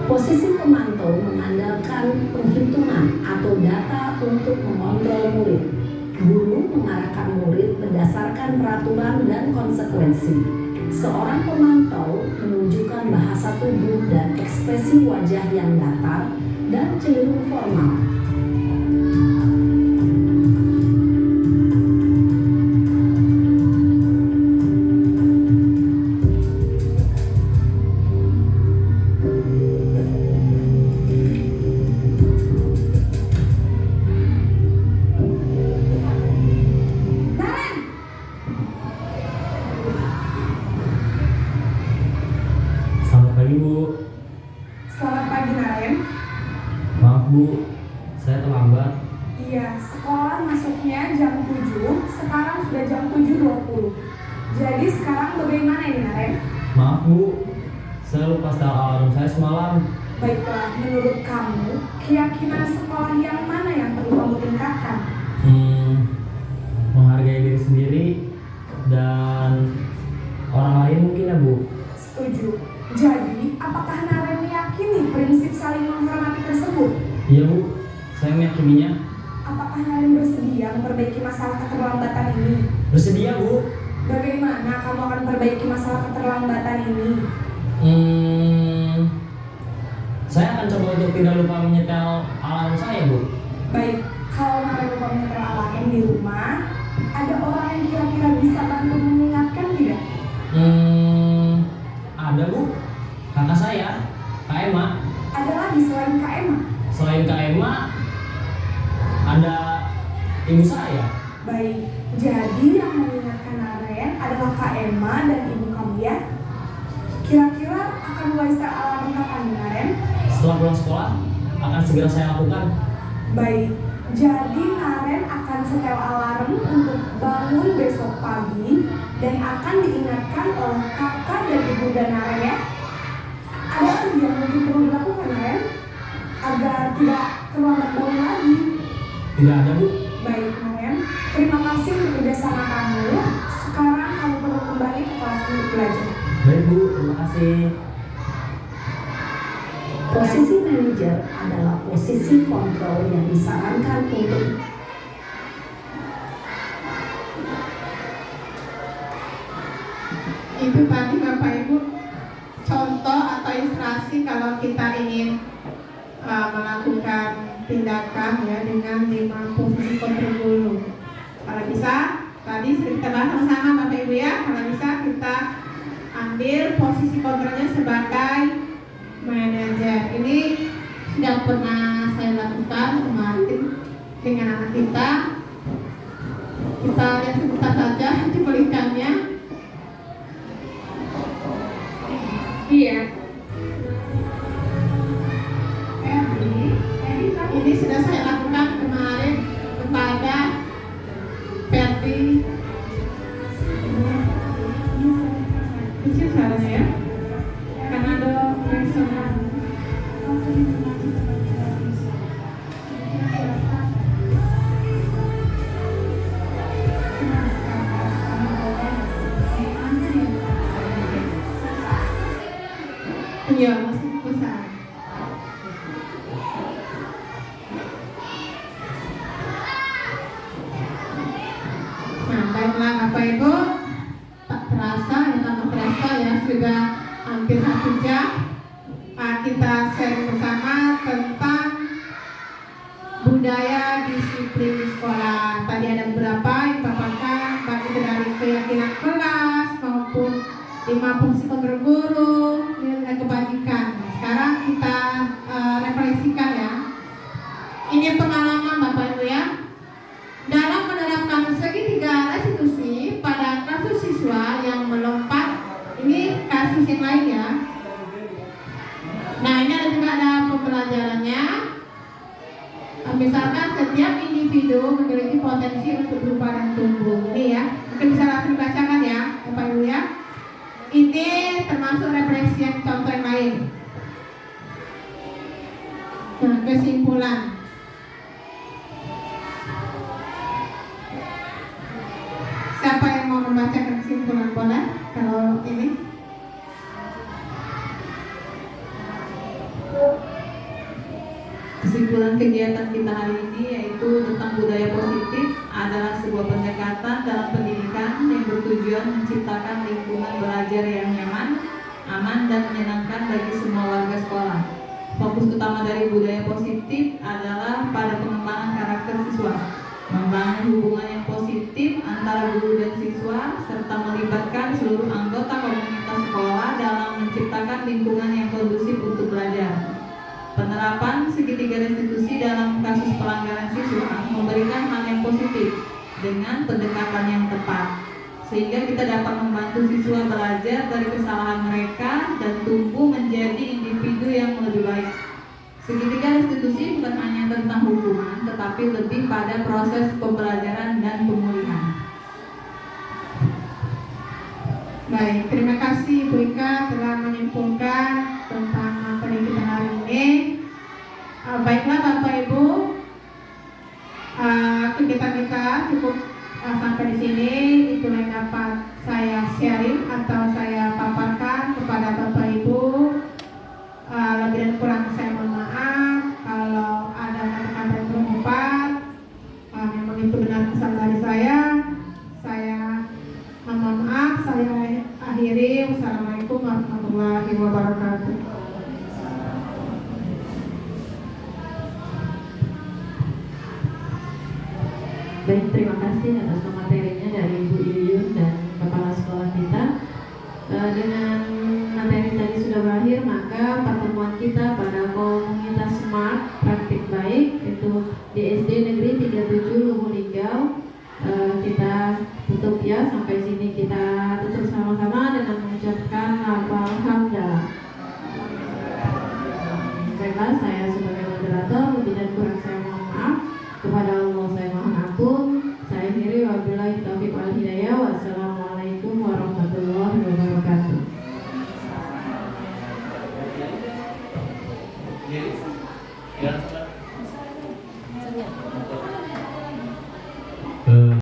Posisi pemantau mengandalkan penghitungan atau data untuk mengontrol murid. Guru mengarahkan murid berdasarkan peraturan dan konsekuensi. Seorang pemantau menunjukkan bahasa tubuh dan ekspresi wajah yang datar dan cenderung formal. Selamat pagi, Bu. Selamat pagi Naren. Maaf, Bu. Saya terlambat. Iya, sekolah masuknya jam 7, sekarang sudah jam 7.20. Jadi sekarang bagaimana ini Naren? Maaf, Bu. Saya lupa setel alarm saya semalam. Baiklah, menurut kamu, keyakinan sekolah yang mana yang perlu kamu tingkatkan? Menghargai diri sendiri dan orang lain mungkin ya, Bu. Setuju. Jadi, apakah Naren meyakini prinsip saling menghormati tersebut? Iya, Bu. Saya meyakininya. Apakah Naren bersedia memperbaiki masalah keterlambatan ini? Bersedia, Bu. Bagaimana kamu akan perbaiki masalah keterlambatan ini? Saya akan coba untuk tidak lupa menyetel alarm saya, Bu. Baik, kalau Naren lupa menyetel alarm di rumah, ada orang yang kira-kira bisa bantu mengingatkan tidak? Ada, Bu. Kakak saya, Kak Emma. Ada lagi selain Kak Emma? Selain Kak Emma, ada ibu saya. Baik, jadi yang mengingatkan Naren adalah Kak Emma dan ibu kamu ya? Kira-kira akan mulai setel alarm kapan nih Naren? Setelah pulang sekolah, akan segera saya lakukan. Baik, jadi Naren akan setel alarm untuk bangun besok pagi dan akan diingatkan oleh kakak dan ibu dan Naren ya. Ada lagi yang mungkin perlu dilakukan Naren agar tidak terlambat bangun lagi? Tidak ada, Bu. Baik Naren, terima kasih untuk kerjasama kamu. Sekarang kamu perlu kembali ke kelas untuk belajar. Baik, Bu. Terima kasih. Posisi manajer adalah posisi kontrol yang disarankan untuk Itu tadi Bapak Ibu contoh atau ilustrasi kalau kita ingin melakukan tindakan ya dengan 5 posisi kontrol guru. Kalau bisa tadi sudah kita bahas sama-sama Bapak Ibu ya. Kalau bisa kita ambil posisi kontrolnya sebagai manajer. Ini sudah pernah saya lakukan kemarin dengan anak kita. Kita lihat sebentar saja cuplikannya. Iya. Ini sudah saya lakukan kemarin kepada Ferdi. Kecil suaranya ya, karena ada resonan. Iya, masih besar. Nah, baiklah Bapak Ibu, tak terasa ya sudah hampir 1 jam kita sharing bersama tentang budaya disiplin di sekolah. Tadi ada beberapa yang paparkan baik itu dari keyakinan kelas maupun 5 fungsi kontrol guru dan kebajikan. Sekarang kita refleksikan ya. Ini pengalaman Bapak Ibu ya. Dalam menerapkan segitiga restitusi pada kasus siswa yang melompat, ini kasus yang lain ya, kesimpulan. Siapa yang mau membacakan kesimpulan boleh? Kalau ini kesimpulan kegiatan kita hari ini yaitu tentang budaya positif adalah sebuah pendekatan dalam pendidikan yang bertujuan menciptakan lingkungan belajar yang nyaman, aman, dan menyenangkan bagi semua warga sekolah. Fokus utama dari budaya positif adalah pada pengembangan karakter siswa, membangun hubungan yang positif antara guru dan siswa, serta melibatkan seluruh anggota komunitas sekolah dalam menciptakan lingkungan yang kondusif untuk belajar. Penerapan segitiga restitusi dalam kasus pelanggaran siswa memberikan hal yang positif dengan pendekatan yang tepat, sehingga kita dapat membantu siswa belajar dari kesalahan mereka dan tumbuh menjadi individu yang lebih baik. Segitiga restitusi bukan hanya tentang hukuman, tetapi lebih pada proses pembelajaran dan pemulihan. Baik, terima kasih Bu Ika telah menyimpulkan tentang materi kita hari ini. Baiklah Bapak Ibu, kegiatan kita cukup sampai di sini. Itulah yang dapat saya sharing atau saya paparkan kepada Bapak Ibu. Lebih dan kurang saya mohon maaf. Kalau ada kata-kata yang bermanfaat, memang itu benar pesan dari saya mohon maaf. Saya akhiri. Wassalamualaikum warahmatullahi wabarakatuh. Baik, terima kasih atas materinya dari Ibu Yuyun dan Kepala Sekolah kita. Dengan materi tadi sudah berakhir, maka pertemuan kita pada komunitas Smart Praktik Baik itu di SD Negeri 37 Luhulinggau kita tutup ya. Sampai sini kita tutup sama-sama dengan mengucapkan lafal hamdalah. Baiklah, saya sebagai moderator lebih dan kurang saya mohon maaf kepada